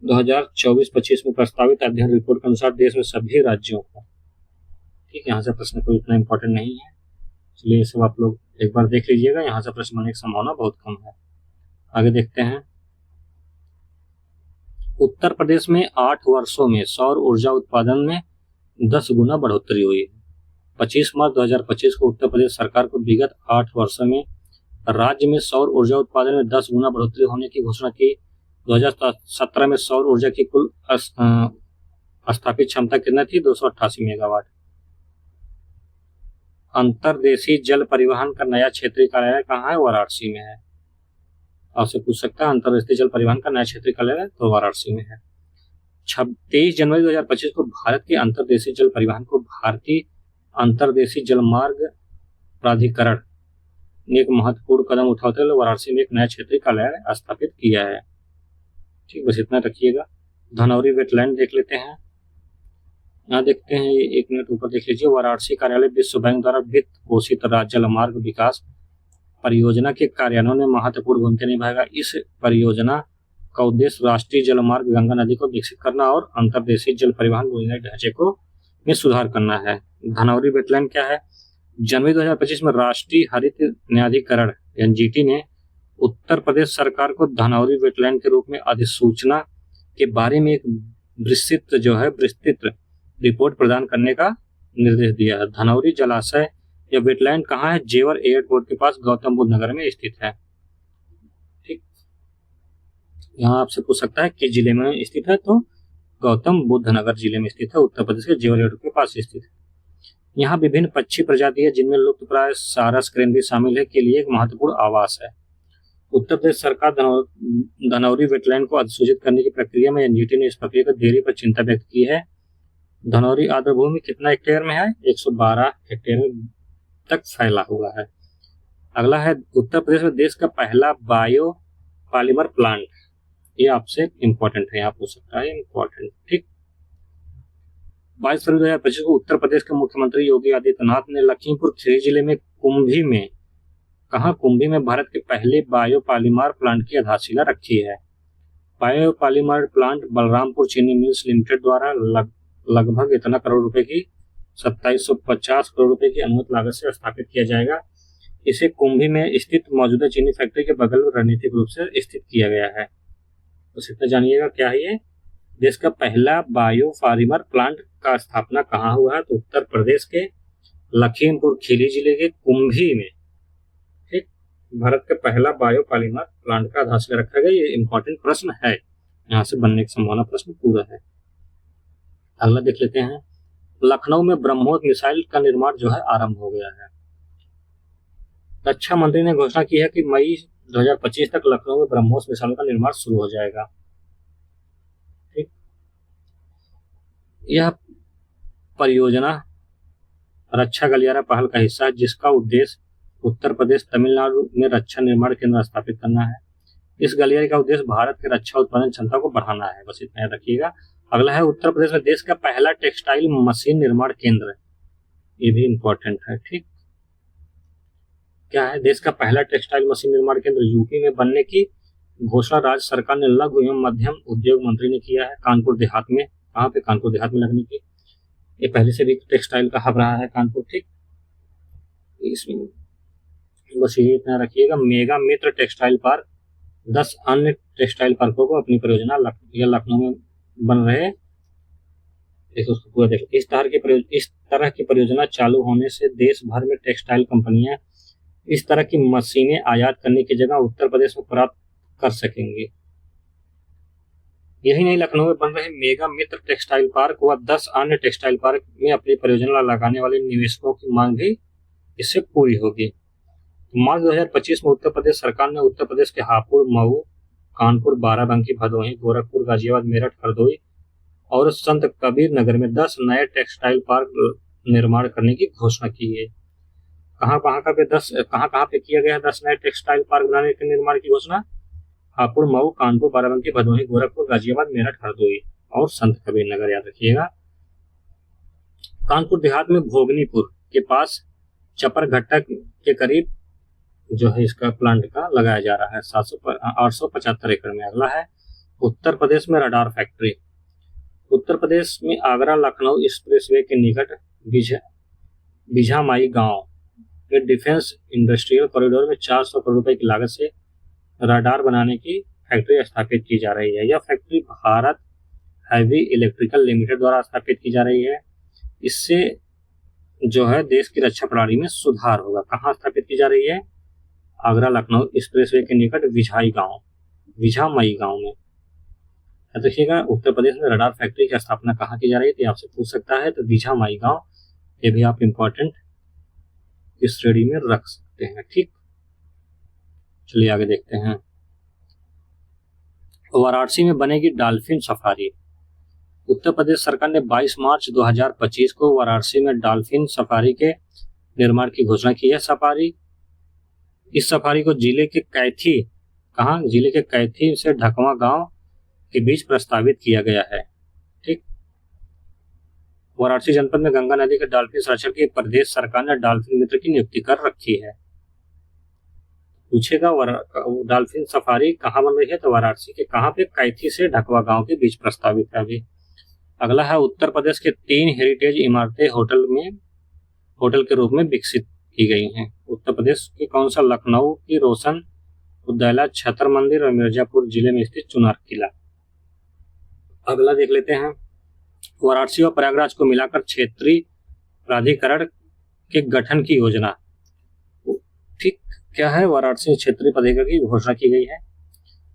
2024-25 में प्रस्तावित अध्ययन रिपोर्ट के अनुसार देश में सभी राज्यों को, ठीक है, यहाँ से प्रश्न कोई इतना इंपॉर्टेंट नहीं है, इसलिए सब आप लोग एक बार देख लीजिएगा, यहाँ से प्रश्न बनने की संभावना बहुत कम है। आगे देखते हैं, उत्तर प्रदेश में 8 वर्षों में सौर ऊर्जा उत्पादन में 10 गुना बढ़ोतरी हुई है। 25 मार्च 2025 को उत्तर प्रदेश सरकार को विगत 8 वर्षों में राज्य में सौर ऊर्जा उत्पादन में 10 गुना बढ़ोतरी होने की घोषणा की। 2017 में सौर ऊर्जा की कुल स्थापित क्षमता कितना थी? 288 मेगावाट। अंतर्देशीय जल परिवहन का नया क्षेत्रीय कार्यालय कहाँ है? वाराणसी में है। आपसे पूछ सकता है अंतर्देशीय जल परिवहन का नया क्षेत्रीय कार्यालय तो वाराणसी में है। 23 जनवरी 2025 को भारत के अंतर्देशीय जल परिवहन को भारतीय अंतर्देशीय जलमार्ग प्राधिकरण ने एक महत्वपूर्ण कदम उठाते हुए वाराणसी में एक नया क्षेत्रीय कार्यालय स्थापित किया है। ठीक, बस इतना रखिएगा। धनौरी वेटलैंड देख लेते हैं। यहाँ देखते हैं, ये 1 मिनट ऊपर देख लीजिए। वाराणसी कार्यालय विश्व बैंक द्वारा वित्त पोषित राज्य जलमार्ग विकास परियोजना के कार्यान्वयन में महत्वपूर्ण भूमिका निभाएगा। इस परियोजना का उद्देश्य राष्ट्रीय जलमार्ग गंगा नदी को विकसित करना और अंतर्देशीय जल परिवहन बुनियादी ढांचे को में सुधार करना है। धनौरी वेटलैंड क्या है? जनवरी 2025 में राष्ट्रीय हरित न्यायाधिकरण एनजीटी ने उत्तर प्रदेश सरकार को धनौरी वेटलैंड के रूप में अधिसूचना के बारे में एक विस्तृत रिपोर्ट प्रदान करने का निर्देश दिया है। धनौरी जलाशय या वेटलैंड कहाँ है? जेवर एयरपोर्ट के पास गौतम बुद्ध नगर में स्थित है। ठीक, यहाँ आपसे पूछ सकता है किस जिले में स्थित है, तो गौतम बुद्ध नगर जिले में स्थित है, उत्तर प्रदेश के जेवर एयरपोर्ट के पास स्थित है। यहाँ विभिन्न पक्षी प्रजाति है जिनमें लुप्तप्राय सारस क्रेन भी शामिल है के लिए एक महत्वपूर्ण आवास है। उत्तर प्रदेश सरकार धनौरी वेटलैंड को अधिसूचित करने की प्रक्रिया में एनजीटी ने इस प्रक्रिया को देरी पर चिंता व्यक्त की है। धनौरी आर्द्रभूमि कितना हेक्टेयर में है? 112 हेक्टेयर में तक फैला हुआ है। अगला है उत्तर प्रदेश में देश का पहला बायो पॉलीमर प्लांट। ये आपसे इंपॉर्टेंट है, यहाँ पूछ सकता है इंपॉर्टेंट। ठीक, 22 फरवरी 2025 को उत्तर प्रदेश के मुख्यमंत्री योगी आदित्यनाथ ने लखीमपुर खीरी जिले में कुंभी में भारत के पहले बायो पॉलीमर प्लांट की आधारशिला रखी है। बायो पॉलीमर प्लांट बलरामपुर चीनी मिल्स लिमिटेड द्वारा लगभग इतना करोड़ रुपए की 2750 करोड़ रुपए की अनुमानित लागत से स्थापित किया जाएगा। इसे कुंभी में स्थित मौजूदा चीनी फैक्ट्री के बगल में रणनीतिक रूप से स्थित किया गया है। तो इतना जानिएगा क्या है ये देश का पहला बायो पॉलीमर प्लांट का स्थापना कहाँ हुआ है? तो उत्तर प्रदेश के लखीमपुर खीरी जिले के कुंभी में। ठीक, भारत का पहला बायो पॉलीमर प्लांट का आधारशिला रखा गया। ये इंपॉर्टेंट प्रश्न है, यहाँ से बनने की संभावना प्रश्न पूरा है। अगला देख लेते हैं। लखनऊ में ब्रह्मोस मिसाइल का निर्माण जो है आरंभ हो गया है। रक्षा मंत्री ने घोषणा की है कि मई 2025 तक लखनऊ में ब्रह्मोस मिसाइल का निर्माण शुरू हो जाएगा। ठीक, यह परियोजना रक्षा गलियारा पहल का हिस्सा है जिसका उद्देश्य उत्तर प्रदेश तमिलनाडु में रक्षा निर्माण केंद्र स्थापित करना है। इस गलियारे का उद्देश्य भारत की रक्षा उत्पादन क्षमता को बढ़ाना है। बस इतना याद रखिएगा। अगला है उत्तर प्रदेश में देश का पहला टेक्सटाइल मशीन निर्माण केंद्र। ये भी इंपॉर्टेंट है। ठीक, क्या है? देश का पहला टेक्सटाइल मशीन निर्माण केंद्र यूपी में बनने की घोषणा राज्य सरकार ने लघु एवं मध्यम उद्योग मंत्री ने किया है कानपुर देहात में। कहाँ पे? कानपुर देहात में लगने की। ये पहले से भी टेक्सटाइल का हब रहा है कानपुर। ठीक, इसमें बस ये इतना रखिएगा। मेगा मित्र टेक्सटाइल पार्क 10 अन्य टेक्सटाइल पार्कों को अपनी परियोजना लखनऊ में बन रहे उसको पूरा देख। इस तरह की परियोजना चालू होने से देश भर में टेक्सटाइल कंपनियां इस तरह की मशीनें आयात करने की जगह उत्तर प्रदेश में प्राप्त कर सकेंगे। यही नहीं, लखनऊ में बन रहे मेगा मित्र टेक्सटाइल पार्क व 10 अन्य टेक्सटाइल पार्क में अपनी परियोजना लगाने वाले निवेशकों की मांग भी इससे पूरी होगी। मार्च 2025 में उत्तर प्रदेश सरकार ने उत्तर प्रदेश के हापुड़, मऊ, कानपुर, बाराबंकी, भदोही, गोरखपुर, गाजियाबाद, मेरठ, हरदोई और संत कबीर नगर में 10 नए टेक्सटाइल पार्क निर्माण करने की घोषणा की है। कहाँ पे किया गया 10 नए टेक्सटाइल पार्क बनाने के निर्माण की घोषणा? हापुड़, मऊ, कानपुर, बाराबंकी, भदोही, गोरखपुर, गाजियाबाद, मेरठ, हरदोई और संत कबीर नगर, याद रखिएगा। कानपुर देहात में भोगनीपुर के पास चपरघट्टा के करीब जो है इसका प्लांट का लगाया जा रहा है 875 एकड़ में। अगला है उत्तर प्रदेश में रडार फैक्ट्री। उत्तर प्रदेश में आगरा लखनऊ एक्सप्रेसवे के निकट बिझामाई गांव के डिफेंस इंडस्ट्रियल कॉरिडोर में 400 करोड़ रुपए की लागत से रडार बनाने की फैक्ट्री स्थापित की जा रही है। यह factory Bharat heavy electrical limited द्वारा स्थापित की जा रही है। इससे जो है देश की रक्षा प्रणाली में सुधार होगा। कहाँ स्थापित की जा रही है? आगरा लखनऊ एक्सप्रेसवे के निकट विझामई गांव में। देखिएगा, उत्तर प्रदेश में रडार फैक्ट्री की स्थापना कहाँ की जा रही है, तो आपसे पूछ सकता है। तो विझामई गांव, ये भी आप इंपॉर्टेंट इस श्रेणी में रख सकते हैं। ठीक, चलिए आगे देखते हैं। वाराणसी में बनेगी डॉल्फिन सफारी। उत्तर प्रदेश सरकार ने 22 मार्च 2025 को वाराणसी में डॉल्फिन सफारी के निर्माण की घोषणा की है। इस सफारी को जिले के कैथी से ढकवा गांव के बीच प्रस्तावित किया गया है। ठीक, वाराणसी जनपद में गंगा नदी के डॉल्फिन संरक्षण के प्रदेश सरकार ने डॉल्फिन मित्र की नियुक्ति कर रखी है। पूछेगा डॉल्फिन सफारी कहाँ बन रही है, तो वाराणसी के कहाँ पे? कैथी से ढकवा गांव के बीच प्रस्तावित है अभी। अगला है, उत्तर प्रदेश के 3 हेरिटेज इमारतें होटल के रूप में विकसित की गई हैं। उत्तर प्रदेश के कौन सा? लखनऊ की रोशन उद्याला, छतर मंदिर और मिर्जापुर जिले में स्थित चुनार किला। अगला देख लेते हैं, वाराणसी और प्रयागराज को मिलाकर क्षेत्रीय प्राधिकरण के गठन की योजना। ठीक, क्या है? वाराणसी क्षेत्रीय प्राधिकरण की घोषणा की गई है।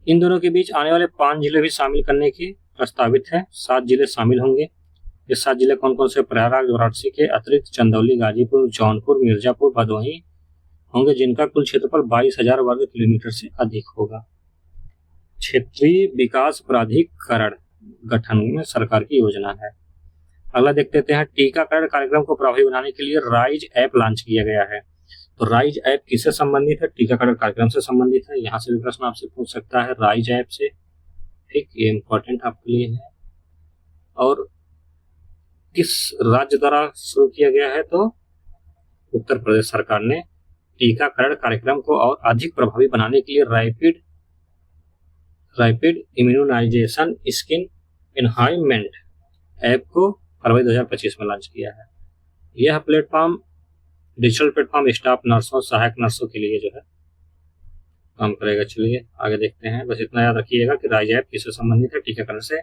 इन दोनों के बीच आने वाले 5 जिले भी शामिल करने की प्रस्तावित है। 7 जिले शामिल होंगे। ये 7 जिले कौन कौन से? प्रयागराज, वाराणसी के अतिरिक्त चंदौली, गाजीपुर, जौनपुर, मिर्जापुर, भदोही होंगे, जिनका कुल क्षेत्रफल 22,000 वर्ग किलोमीटर से अधिक होगा। क्षेत्रीय विकास प्राधिकरण गठन में सरकार की योजना है। अगला देख लेते हैं, टीकाकरण कार्यक्रम को प्रभावी बनाने के लिए राइज ऐप लॉन्च किया गया है। तो राइज ऐप किससे संबंधित है? टीकाकरण कार्यक्रम से संबंधित है। यहाँ से भी प्रश्न आपसे पूछ सकता है राइज ऐप से। ठीक, ये इंपॉर्टेंट आपके लिए है। और किस राज्य द्वारा शुरू किया गया है? तो उत्तर प्रदेश सरकार ने टीकाकरण कार्यक्रम को और अधिक प्रभावी बनाने के लिए rapid immunisation skin enhancement app को फरवरी 2025 में लॉन्च किया है। यह प्लेटफॉर्म डिजिटल प्लेटफॉर्म स्टाफ नर्सों, सहायक नर्सों के लिए जो है काम करेगा। चलिए आगे देखते हैं। बस इतना याद रखिएगा कि राइज ऐप किससे संबंधित है? टीकाकरण से।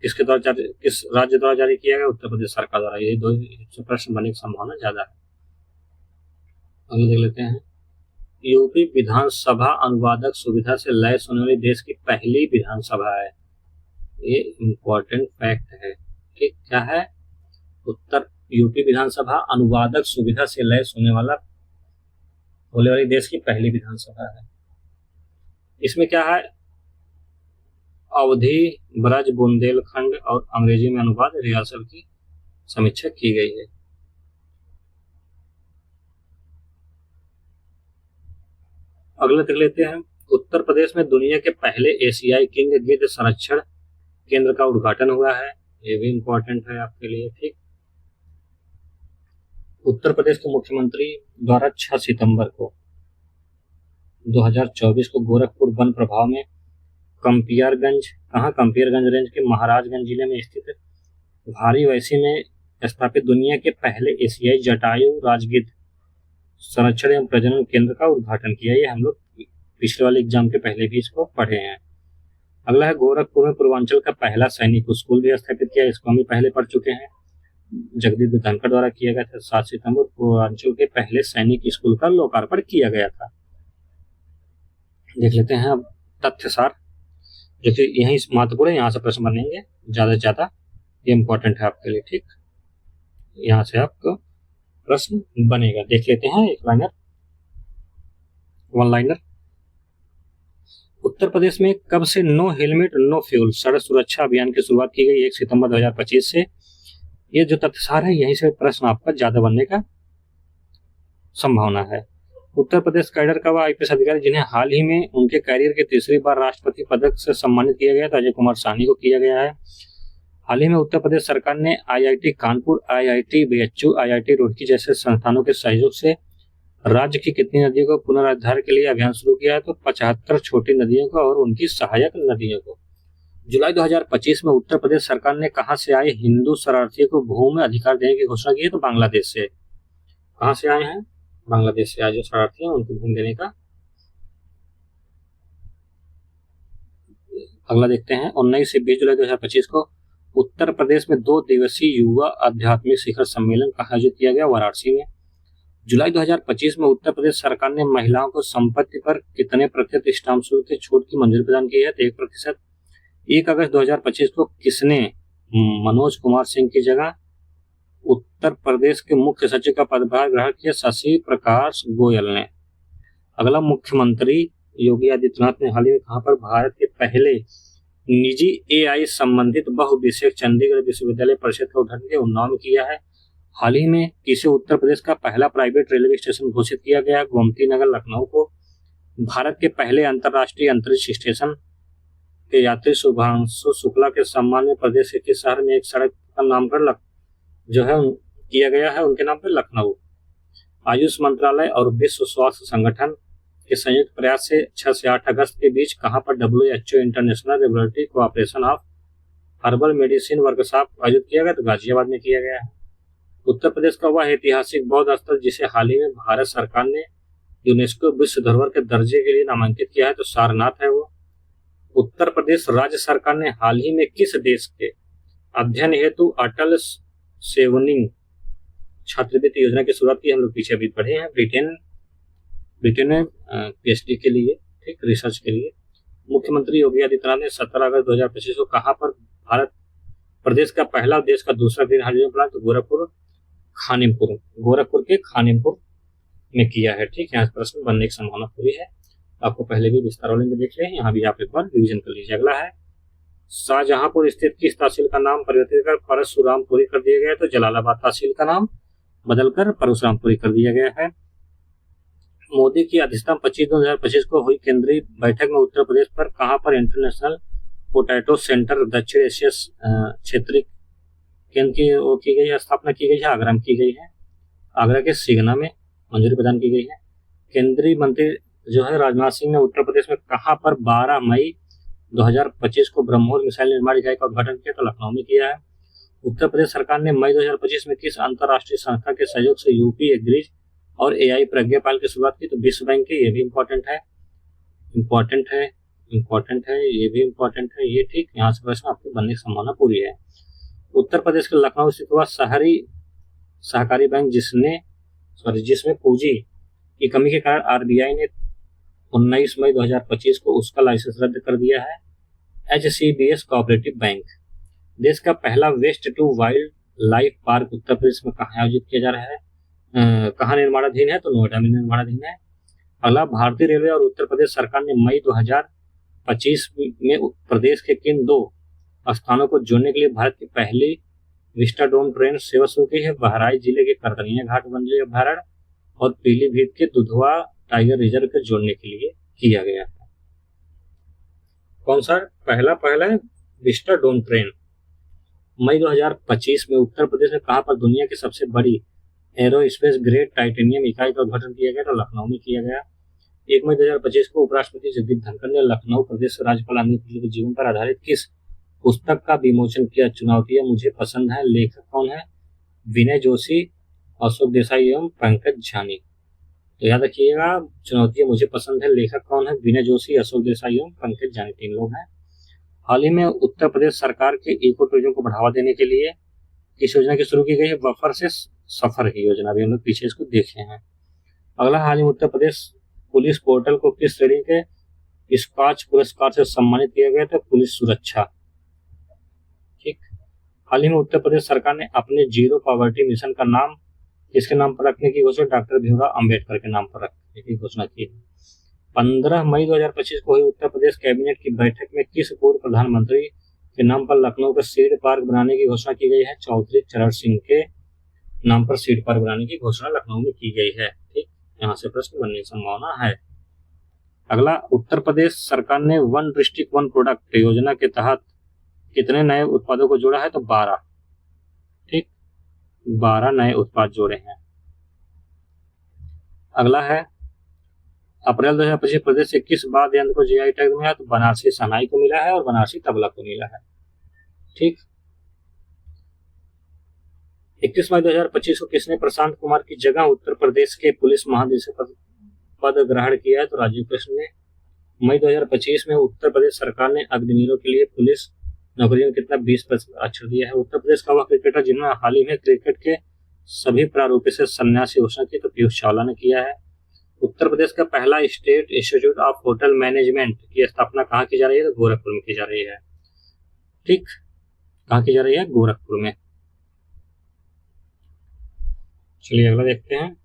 किस राज्य द्वारा जारी किया गया? उत्तर प्रदेश सरकार द्वारा। ये 2 प्रश्न बनने की संभावना ज्यादा है। आगे देख लेते हैं, यूपी विधानसभा अनुवादक सुविधा से लैस होने वाली देश की पहली विधानसभा है। ये इम्पोर्टेंट फैक्ट है। ठीक, क्या है? यूपी विधानसभा अनुवादक सुविधा से लैस होने वाली देश की पहली विधानसभा है। इसमें क्या है? अवधी, ब्रज, बुंदेलखंड और अंग्रेजी में अनुवाद रिहर्सल की समीक्षा की गई है। अगला देख लेते हैं, उत्तर प्रदेश में दुनिया के पहले एशियाई किंग गिद्ध संरक्षण केंद्र का उद्घाटन हुआ है। ये भी इंपॉर्टेंट है आपके लिए। ठीक, उत्तर प्रदेश के मुख्यमंत्री द्वारा 6 सितंबर को 2024 को गोरखपुर वन प्रभाग में कंपियरगंज रेंज के महाराजगंज जिले में स्थित भारी वैसी में स्थापित दुनिया के पहले एशियाई जटायु राजगिद्ध संरक्षण एवं प्रजनन केंद्र का उद्घाटन किया। ये हम लोग पिछले वाले एग्जाम के पहले भी इसको पढ़े हैं। अगला है, गोरखपुर में पूर्वांचल का पहला सैनिक स्कूल भी स्थापित किया। इसको हम पहले पढ़ चुके हैं, जगदीप धनखड़ द्वारा किया गया था। 7 सितंबर पूर्वांचल के पहले सैनिक स्कूल का लोकार्पण किया गया था। देख लेते हैं अब तथ्य सार, जो कि यही महत्वपूर्ण है। यहाँ से प्रश्न बनेंगे ज्यादा से ज्यादा, ये इंपॉर्टेंट है आपके लिए। ठीक, यहाँ से आपको प्रश्न बनेगा। देख लेते हैं वन लाइनर। उत्तर प्रदेश में कब से नो हेलमेट नो फ्यूल सड़क सुरक्षा अभियान की शुरुआत की गई? 1 सितंबर 2025 से। ये जो तथ्यसार है, यहीं से प्रश्न आपका ज्यादा बनने का संभावना है। उत्तर प्रदेश कैडर का वह आईपीएस अधिकारी जिन्हें हाल ही में उनके कैरियर के तीसरी बार राष्ट्रपति पदक से सम्मानित किया गया था, अजय कुमार साहनी को किया गया है। हाल ही में उत्तर प्रदेश सरकार ने IIT Kanpur, IIT BHU, IIT Roorkee जैसे संस्थानों के सहयोग से राज्य की कितनी नदियों को पुनरुद्धार के लिए अभियान शुरू किया है? तो 75 छोटी नदियों को और उनकी सहायक नदियों को। जुलाई 2025 में उत्तर प्रदेश सरकार ने कहां से आए हिंदू शरणार्थियों को भूमि अधिकार देने की घोषणा की है? तो बांग्लादेश से। कहां से आए हैं? बांग्लादेश से आए जो शरणार्थी हैं उनको भूमि देने का। अगला देखते हैं, 19 से 20 जुलाई 2025 को उत्तर प्रदेश में 2 दिवसीय युवा आध्यात्मिक शिखर सम्मेलन का आयोजित किया गया वाराणसी में। जुलाई 2025 में उत्तर प्रदेश सरकार ने महिलाओं को संपत्ति पर कितने प्रतिशत स्टाम्प शुल्क की छूट की मंजूरी प्रदान की है? तो 1%। 1 अगस्त 2025 को किसने मनोज कुमार सिंह की जगह उत्तर प्रदेश के मुख्य सचिव का पदभार ग्रहण किया? शशि प्रकाश गोयल ने। अगला, मुख्यमंत्री योगी आदित्यनाथ ने हाल ही में कहां पर भारत के पहले निजी AI संबंधित बहुविषयक चंडीगढ़ विश्वविद्यालय परिषद का उद्घाटन किया? उन्नाव में किया है। हाल ही में किसे उत्तर प्रदेश का पहला प्राइवेट रेलवे स्टेशन घोषित किया गया? गोमती नगर लखनऊ को। भारत के पहले अंतर्राष्ट्रीय अंतरिक्ष स्टेशन के यात्री शुभांशु शुक्ला के सम्मान में प्रदेश के किस शहर में एक सड़क का नामकरण जो है किया गया है? उनके नाम पर लखनऊ। आयुष मंत्रालय और विश्व स्वास्थ्य संगठन के संयुक्त प्रयास से 6 से 8 अगस्त के बीच कहां पर WHO international laboratory cooperation of herbal medicine workshop आयोजित किया गया? तो गाजियाबाद में किया गया है। उत्तर प्रदेश का वह ऐतिहासिक बौद्ध स्थल जिसे हाल ही में भारत सरकार ने यूनेस्को विश्व धरोहर के दर्जे के लिए नामांकित किया है? तो सारनाथ है वो। उत्तर प्रदेश राज्य सरकार ने हाल ही में किस देश के अध्ययन हेतु अटल सेवनिंग छात्रवृत्ति योजना की शुरुआत की? हम लोग पीछे अभी पढ़े हैं, ब्रिटेन में PhD के लिए, ठीक, रिसर्च के लिए। मुख्यमंत्री योगी आदित्यनाथ ने 17 अगस्त 2025 को कहां पर भारत प्रदेश का पहला देश का दूसरा ग्रीन हाइड्रोजन प्लांट? तो गोरखपुर के खानिमपुर में किया है। ठीक, यहाँ प्रश्न बनने की संभावना पूरी है। आपको पहले भी विस्तार वाले में देख रहे हैं, यहाँ भी आप एक बार रिविजन कर लीजिए। अगला है, शाहजहांपुर स्थित किस तहसील का नाम परिवर्तित कर परशुरामपुरी कर दिया गया? तो जलालाबाद तहसील का नाम बदलकर परशुरामपुरी कर दिया गया है। मोदी की अध्यक्षता 25/2/2025 को हुई केंद्रीय बैठक में उत्तर प्रदेश पर कहां पर इंटरनेशनल पोटैटो सेंटर दक्षिण एशिया क्षेत्रीय केंद्र की गई है, स्थापना की गई है? आगरा में की गई है। आगरा के सिगना में मंजूरी प्रदान की गई है। केंद्रीय मंत्री जो है राजनाथ सिंह ने उत्तर प्रदेश में कहां पर 12 मई 2025 को ब्रह्मोस मिसाइल निर्माण इकाई का उद्घाटन किया? तो लखनऊ में किया है। उत्तर प्रदेश सरकार ने मई 2025 में किस अंतर्राष्ट्रीय संस्था के सहयोग से यूपी एग्रीज और AI प्रज्ञापाल की शुरुआत की? तो विश्व बैंक की। ये भी इम्पोर्टेंट है, ये भी इम्पोर्टेंट है ये। ठीक, यहाँ से प्रश्न आपके बनने की संभावना पूरी है। उत्तर प्रदेश के लखनऊ स्थित हुआ शहरी सहकारी बैंक जिसमें पूंजी की कमी के कारण RBI ने 19 मई 2025 को उसका लाइसेंस रद्द कर दिया है। HCBS cooperative bank. देश का पहला waste to wildlife park Uttar Pradesh में कहाँ आयोजित किया जा रहा है? कहाँ निर्माणाधीन है? तो नोएडा में निर्माणाधीन है। अगला, भारतीय रेलवे और उत्तर प्रदेश सरकार ने मई 2025 में प्रदेश के किन 2 स्थानों को जोड़ने के लिए भारत की पहली विस्टाडोम ट्रेन सेवा शुरू की है? बहराइच जिले के करतनिया घाट वन्य अभयारण्य और पीलीभीत के दुधवा टाइगर रिजर्व को जोड़ने के लिए किया गया है। कौन सा पहला विस्टाडोम ट्रेन मई 2025 में उत्तर प्रदेश में कहां पर दुनिया की सबसे बड़ी एरोस्पेस ग्रेड टाइटेनियम इकाई का उद्घाटन किया गया? तो लखनऊ में किया गया। 1 मई 2025 को उपराष्ट्रपति जगदीप धनखड़ ने लखनऊ प्रदेश राज्यपाल आनंदी बेन के जीवन पर आधारित किस पुस्तक का विमोचन किया? चुनौतियां मुझे पसंद है। लेखक कौन है? विनय जोशी, अशोक देसाई एवं पंकज झानी। तो याद रखिएगा, चुनौतियां मुझे पसंद है, लेखक कौन है? विनय जोशी, अशोक देसाई एवं पंकज झानी, 3 लोग हैं। हाल ही में उत्तर प्रदेश सरकार के इको टूरिज्म को बढ़ावा देने के लिए किस योजना की शुरू की गई है? वफर से सफर की योजना, भी हम लोग पीछे इसको देखे हैं। अगला, हाल ही में उत्तर प्रदेश पुलिस पोर्टल को किस श्रेणी के स्कॉच पुरस्कार से सम्मानित किया गया? था पुलिस सुरक्षा। ठीक, हाल ही में उत्तर प्रदेश सरकार ने अपने जीरो पॉवर्टी मिशन का नाम किसके नाम पर रखने की घोषणा? डॉक्टर भीमराव अंबेडकर के नाम पर रखने की घोषणा की। 15 मई 2025 को हुई उत्तर प्रदेश कैबिनेट की बैठक में किस पूर्व प्रधानमंत्री के नाम पर लखनऊ का सीड पार्क बनाने की घोषणा की गई है? चौधरी चरण सिंह के नाम पर सीड पार्क बनाने की घोषणा लखनऊ में की गई है। ठीक, यहाँ से प्रश्न बनने की संभावना है। अगला, उत्तर प्रदेश सरकार ने वन डिस्ट्रिक्ट वन प्रोडक्ट योजना के तहत कितने नए उत्पादों को जोड़ा है? तो 12। ठीक, 12 नए उत्पाद जोड़े हैं। अगला है, अप्रैल 2025 प्रदेश से किस वाद्य यंत्र को GI टैग मिला? तो बनारसी शहनाई को मिला है और बनारसी तबला को मिला है। ठीक, 21 मई 2025 को किसने प्रशांत कुमार की जगह उत्तर प्रदेश के पुलिस महानिदेशक पद ग्रहण किया है? तो राजीव कृष्ण ने। मई 2025 में उत्तर प्रदेश सरकार ने अग्निवीरों के लिए पुलिस नौकरियों में कितना 20% आरक्षण दिया है। उत्तर प्रदेश का वह क्रिकेटर जिन्होंने हाल ही में क्रिकेट के सभी प्रारूपों से संन्यास की घोषणा की, तो पीयूष चावला ने किया है। उत्तर प्रदेश का पहला state institute of hotel management की स्थापना कहाँ की जा रही है, तो गोरखपुर में की जा रही है। ठीक, कहाँ की जा रही है, गोरखपुर में। चलिए अगला देखते हैं।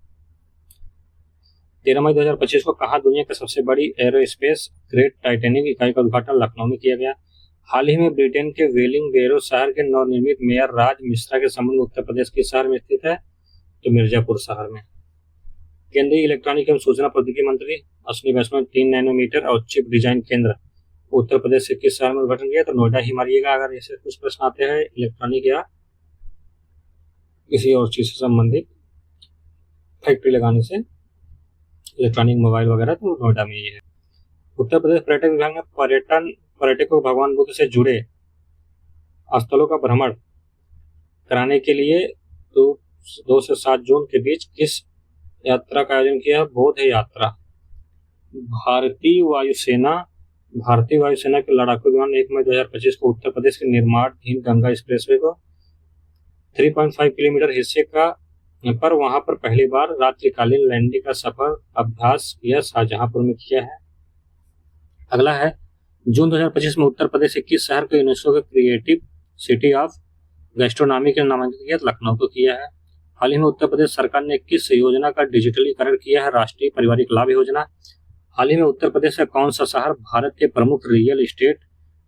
13 मई 2025 को कहाँ दुनिया की सबसे बड़ी एरोस्पेस ग्रेड टाइटेनिक इकाई का उद्घाटन लखनऊ में किया गया। हाल ही में ब्रिटेन के वेलिंगबेरो शहर के नवनिर्मित मेयर राज मिश्रा के संबंध उत्तर प्रदेश के शहर में स्थित है, तो मिर्जापुर शहर में। केंद्रीय इलेक्ट्रॉनिक एवं सूचना प्रौद्योगिकी मंत्री अश्विनी वैष्णव 3 नैनोमीटर और चिप डिजाइन केंद्र उत्तर प्रदेश से किस शहर में उद्घाटन किया, तो नोएडा ही मारिएगा अगर ऐसे कुछ प्रश्न आते हैं इलेक्ट्रॉनिक या किसी और चीज से संबंधित फैक्ट्री लगाने से, इलेक्ट्रॉनिक मोबाइल वगैरह, तो नोएडा में ही है। उत्तर प्रदेश पर्यटन विभाग ने पर्यटकों को भगवान बुद्ध से जुड़े स्थलों का भ्रमण कराने के लिए तो 2 से 7 जून के बीच किस यात्रा का आयोजन किया, बौद्ध यात्रा। भारतीय वायुसेना के लड़ाकू विमान 1 मई 2025 को उत्तर प्रदेश के निर्माणाधीन गंगा एक्सप्रेसवे को 3.5 किलोमीटर हिस्से पर वहां पर पहली बार रात्रिकालीन लैंडिंग का सफर अभ्यास यह शाहजहांपुर में किया है। अगला है, जून 2025 में उत्तर प्रदेश के किस शहर को यूनेस्को के क्रिएटिव सिटी ऑफ गैस्ट्रोनॉमी के नामांकित किया, लखनऊ को किया है। हाल ही में उत्तर प्रदेश सरकार ने किस योजना का डिजिटलीकरण किया है, राष्ट्रीय पारिवारिक लाभ योजना। हाल ही में उत्तर प्रदेश का कौन सा शहर भारत के प्रमुख रियल एस्टेट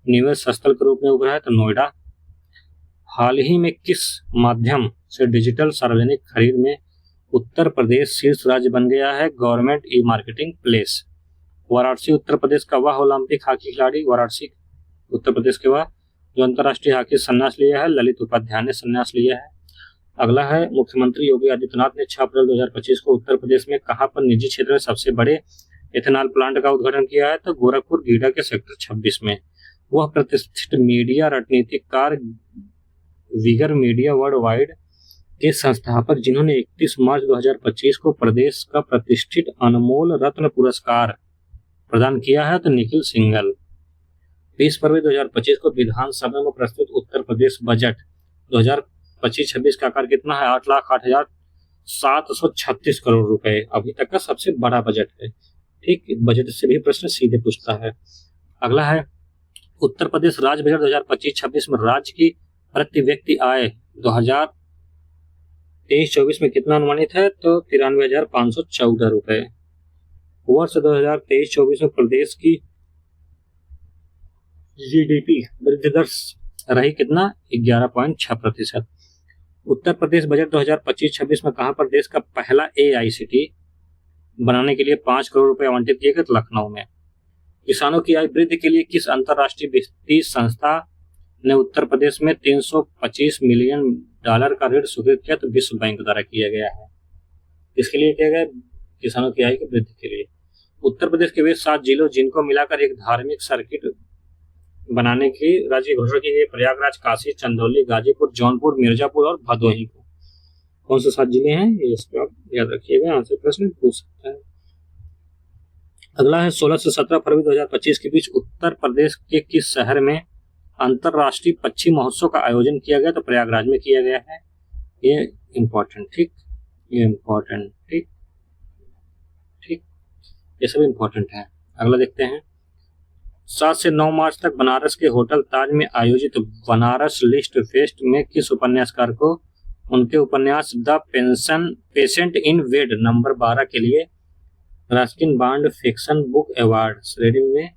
निवेश स्थल के रूप में उभरा है, तो नोएडा। हाल ही में किस माध्यम से डिजिटल सार्वजनिक खरीद में उत्तर प्रदेश शीर्ष राज्य बन गया है, government e marketing place. Varanasi Uttar Pradesh का वह ओलंपिक हॉकी खिलाड़ी, वाराणसी उत्तर प्रदेश के वह जो अंतर्राष्ट्रीय हॉकी संन्यास लिया है, ललित उपाध्याय ने संन्यास लिया है। अगला है, मुख्यमंत्री योगी आदित्यनाथ ने 6 अप्रैल 2025 को उत्तर प्रदेश में कहां पर निजी क्षेत्र में सबसे बड़े एथेनॉल प्लांट का उद्घाटन किया है, तो गोरखपुर गीडा के सेक्टर 26 में। वह प्रतिष्ठित मीडिया रणनीतिकार विगर मीडिया वर्ल्ड वाइड के संस्थापक जिन्होंने 31 मार्च 2025 को प्रदेश का प्रतिष्ठित अनमोल रत्न पुरस्कार प्रदान किया है, तो निखिल सिंघल। 20 फरवरी 2025 को विधानसभा में प्रस्तुत उत्तर प्रदेश बजट 2025-26 का आकार कितना है, 8,08,736 करोड़ रुपए। अभी तक का सबसे बड़ा बजट है। ठीक, बजट से भी प्रश्न सीधे पूछता है। अगला है, उत्तर प्रदेश राज्य बजट 2025-26 में राज्य की प्रति व्यक्ति आय 2023-24 में कितना अनुमानित है, तो 93,514 रुपए। वर्ष 2023-24 में प्रदेश की जीडीपी वृद्धि दर रही कितना, 11.6%। उत्तर प्रदेश बजट 2025-26 में कहां पर देश का पहला AICT बनाने के लिए 5 करोड़ रुपए आवंटित किए गए, तो लखनऊ में। किसानों की आय वृद्धि के लिए किस अंतर्राष्ट्रीय वित्तीय संस्था ने उत्तर प्रदेश में $325 मिलियन का ऋण स्वीकृत किया, तो विश्व बैंक द्वारा किया गया है। इसके लिए किया गया, किसानों की आय की वृद्धि के लिए। उत्तर प्रदेश के वे 7 जिलों जिनको मिलाकर एक धार्मिक सर्किट बनाने की राज्य घोषणा की गई, प्रयागराज, काशी, चंदौली, गाजीपुर, जौनपुर, मिर्जापुर और भदोही को। कौन से 7 जिले हैं, ये इस पर आप याद रखिएगा, यहाँ से प्रश्न पूछ सकता है। अगला है, 16 से 17 फरवरी 2025 के बीच उत्तर प्रदेश के किस शहर में अंतरराष्ट्रीय पक्षी महोत्सव का आयोजन किया गया, तो प्रयागराज में किया गया है। ये इम्पोर्टेंट, ठीक, ये इम्पोर्टेंट, ठीक, ये सब इम्पोर्टेंट है। अगला देखते हैं, 7 से 9 मार्च तक बनारस के होटल ताज में आयोजित बनारस लिस्ट फेस्ट में किस उपन्यासकार को उनके उपन्यास the patient in ward number 12 के लिए Ruskin Bond fiction book award श्रेणी में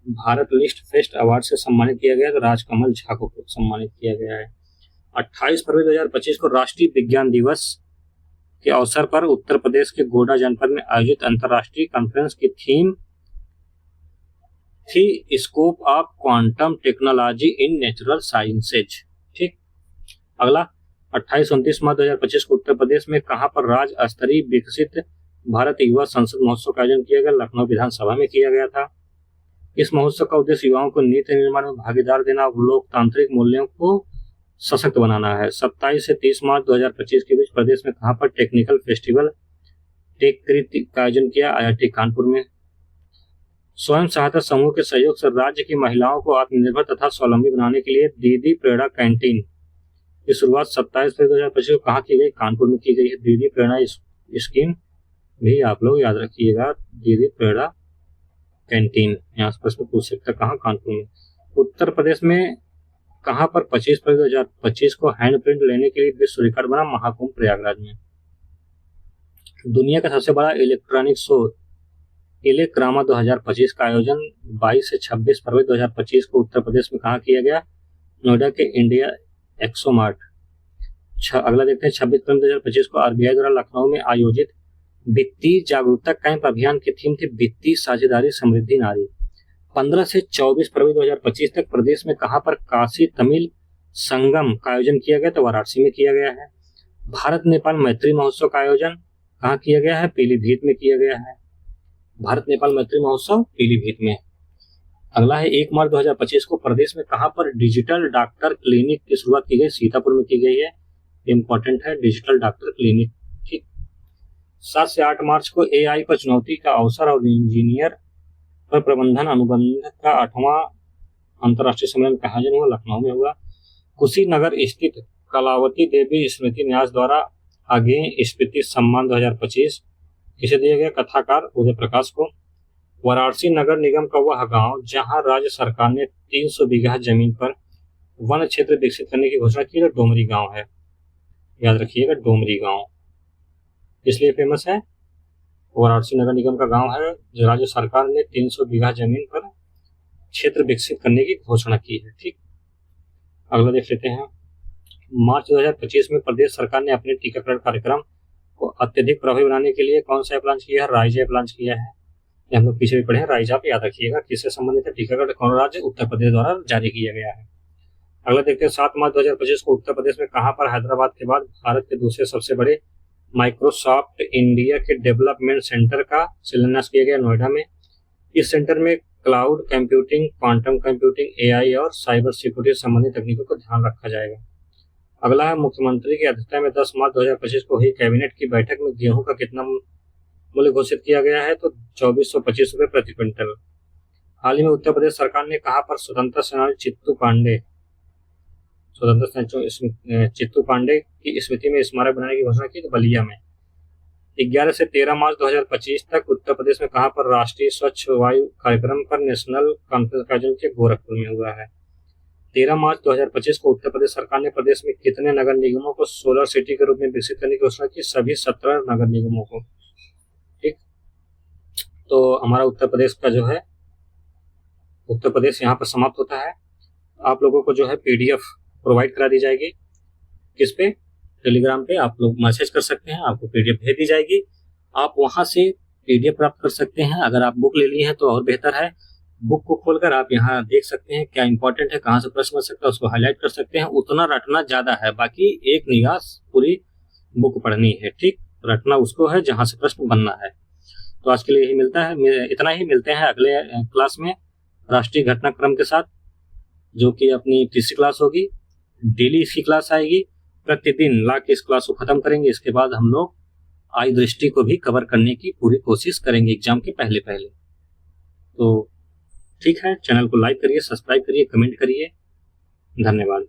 भारत लिस्ट फेस्ट अवार्ड से सम्मानित किया गया, तो राजकमल झा को सम्मानित किया गया है। 28 फरवरी 2025 को राष्ट्रीय विज्ञान दिवस के अवसर पर उत्तर प्रदेश के गोड्डा जनपद में आयोजित अंतर्राष्ट्रीय कॉन्फ्रेंस की थीम थी scope of quantum technology in natural sciences. ठीक, अगला 28-29 मार्च 2025 को उत्तर प्रदेश में कहां पर राज्य स्तरीय विकसित भारत युवा संसद महोत्सव का आयोजन किया गया, लखनऊ विधानसभा में किया गया था। इस महोत्सव का उद्देश्य युवाओं को नीति निर्माण में भागीदार देना और लोकतांत्रिक मूल्यों को सशक्त बनाना है। 27 से 30 मार्च 2025 के बीच प्रदेश में कहां पर टेक्निकल फेस्टिवल टेक का आयोजन किया, IIT कानपुर में। स्वयं सहायता समूह के सहयोग से राज्य की महिलाओं को आत्मनिर्भर तथा स्वावलंबी बनाने के लिए दीदी प्रेरणा कैंटीन की शुरुआत 27 फरवरी 2025 को कहाँ की गई? कानपुर में की गई है। दीदी प्रेरणा स्कीम भी आप लोग याद रखिएगा। दीदी प्रेरणा कैंटीन यहाँ से प्रश्न पूछ सकता है, कहाँ? कानपुर में। उत्तर प्रदेश में कहाँ पर 25 फरवरी 2025 को हैंड प्रिंट लेने के लिए विश्व रिकॉर्ड बना? महाकुंभ प्रयागराज में। दुनिया का सबसे बड़ा इलेक्ट्रॉनिक शो इलेक्रामा 2025 का आयोजन 22 से 26 फरवरी 2025 को उत्तर प्रदेश में कहाँ किया गया? नोएडा के इंडिया एक्सो मार्ट। अगला देखते हैं 26 फरवरी 2025 को आरबीआई द्वारा लखनऊ में आयोजित वित्तीय जागरूकता कैंप अभियान की थीम थी वित्तीय साझेदारी समृद्धि नारी। 15 से 24 फरवरी 2025 तक प्रदेश में कहाँ पर काशी तमिल संगम का आयोजन किया गया? तो वाराणसी में किया गया है। भारत नेपाल मैत्री महोत्सव का आयोजन कहाँ किया गया है? पीलीभीत में किया गया है। भारत नेपाल मैत्री महोत्सव पीलीभीत में। अगला है 1 मार्च 2025 को प्रदेश में कहाँ पर डिजिटल डॉक्टर क्लिनिक की शुरुआत की गई? सीतापुर में की गई है। इंपॉर्टेंट है डिजिटल डॉक्टर क्लिनिक। ठीक। 7 से 8 मार्च को एआई पर चुनौती का अवसर और इंजीनियर पर प्रबंधन अनुबंध का 8वां अंतर्राष्ट्रीय सम्मेलन का आयोजन हुआ, लखनऊ में हुआ। कुशीनगर स्थित कलावती देवी स्मृति न्यास द्वारा आगे स्मृति सम्मान 2025 किसे दिया गया? कथाकार उदय प्रकाश को। वाराणसी नगर निगम का वह गांव जहां राज्य सरकार ने 300 बीघा जमीन पर वन क्षेत्र विकसित करने की घोषणा की, तो डोमरी गांव है। याद रखिएगा डोमरी गांव इसलिए फेमस है। वाराणसी नगर निगम का गांव है जो राज्य सरकार ने 300 बीघा जमीन पर क्षेत्र विकसित करने की घोषणा की है। ठीक। अगला देख लेते हैं। मार्च 2025 में प्रदेश सरकार ने अपने टीकाकरण कार्यक्रम को अत्यधिक प्रभावी बनाने के लिए कौन सा ऐप लॉन्च किया है? राइज ऐप लॉन्च किया है। ये हम लोग पीछे भी पढ़े हैं। राइज ऐप याद रखिएगा किससे संबंधित है? टीकाकरण कौन राज्य? उत्तर प्रदेश द्वारा जारी किया गया है। अगला देखते हैं 7 मार्च 2025 को उत्तर प्रदेश में कहाँ पर हैदराबाद के बाद भारत के दूसरे सबसे बड़े माइक्रोसॉफ्ट इंडिया के डेवलपमेंट सेंटर का शिलान्यास किया गया? नोएडा में। इस सेंटर में cloud computing, quantum computing, AI और साइबर सिक्योरिटी संबंधी तकनीकों का ध्यान रखा जाएगा। अगला है मुख्यमंत्री की अध्यक्षता में 10 मार्च 2025 को हुई कैबिनेट की बैठक में गेहूं का कितना मूल्य घोषित किया गया है? तो 2425 रुपये प्रति क्विंटल। हाल ही में उत्तर प्रदेश सरकार ने कहाँ पर स्वतंत्रता सेनानी चित्तू पांडे की स्मृति में स्मारक बनाने की घोषणा की? तो बलिया में। 11 से 13 मार्च 2025 तक उत्तर प्रदेश में कहाँ पर राष्ट्रीय स्वच्छ वायु कार्यक्रम पर नेशनल कॉन्फ्रेंस का आयोजन गोरखपुर में हुआ है। 13 मार्च 2025 को उत्तर प्रदेश सरकार ने प्रदेश में कितने नगर निगमों को सोलर सिटी के रूप में विकसित करने की घोषणा की? सभी 17 नगर निगमों को। ठीक। तो हमारा उत्तर प्रदेश का जो है उत्तर प्रदेश यहाँ पर समाप्त होता है। आप लोगों को जो है पीडीएफ प्रोवाइड करा दी जाएगी। किस पे? टेलीग्राम पे आप लोग मैसेज कर सकते हैं, आपको पीडीएफ भेज दी जाएगी। आप वहां से पीडीएफ प्राप्त कर सकते हैं। अगर आप बुक ले लिए हैं तो और बेहतर है। बुक को खोलकर आप यहाँ देख सकते हैं क्या इंपॉर्टेंट है, कहाँ से प्रश्न बन सकता है, उसको हाईलाइट कर सकते हैं। उतना रटना ज्यादा है, बाकी एक निगाह पूरी बुक पढ़नी है। ठीक। रटना उसको है जहां से प्रश्न बनना है। तो आज के लिए यही मिलता है, इतना ही। मिलते हैं अगले क्लास में राष्ट्रीय घटनाक्रम के साथ, जो कि अपनी तीसरी क्लास होगी। डेली इसकी क्लास आएगी, प्रतिदिन ला के इस क्लास को खत्म करेंगे। इसके बाद हम लोग आई दृष्टि को भी कवर करने की पूरी कोशिश करेंगे एग्जाम के पहले। तो ठीक है, चैनल को लाइक करिए, सब्सक्राइब करिए, कमेंट करिए। धन्यवाद।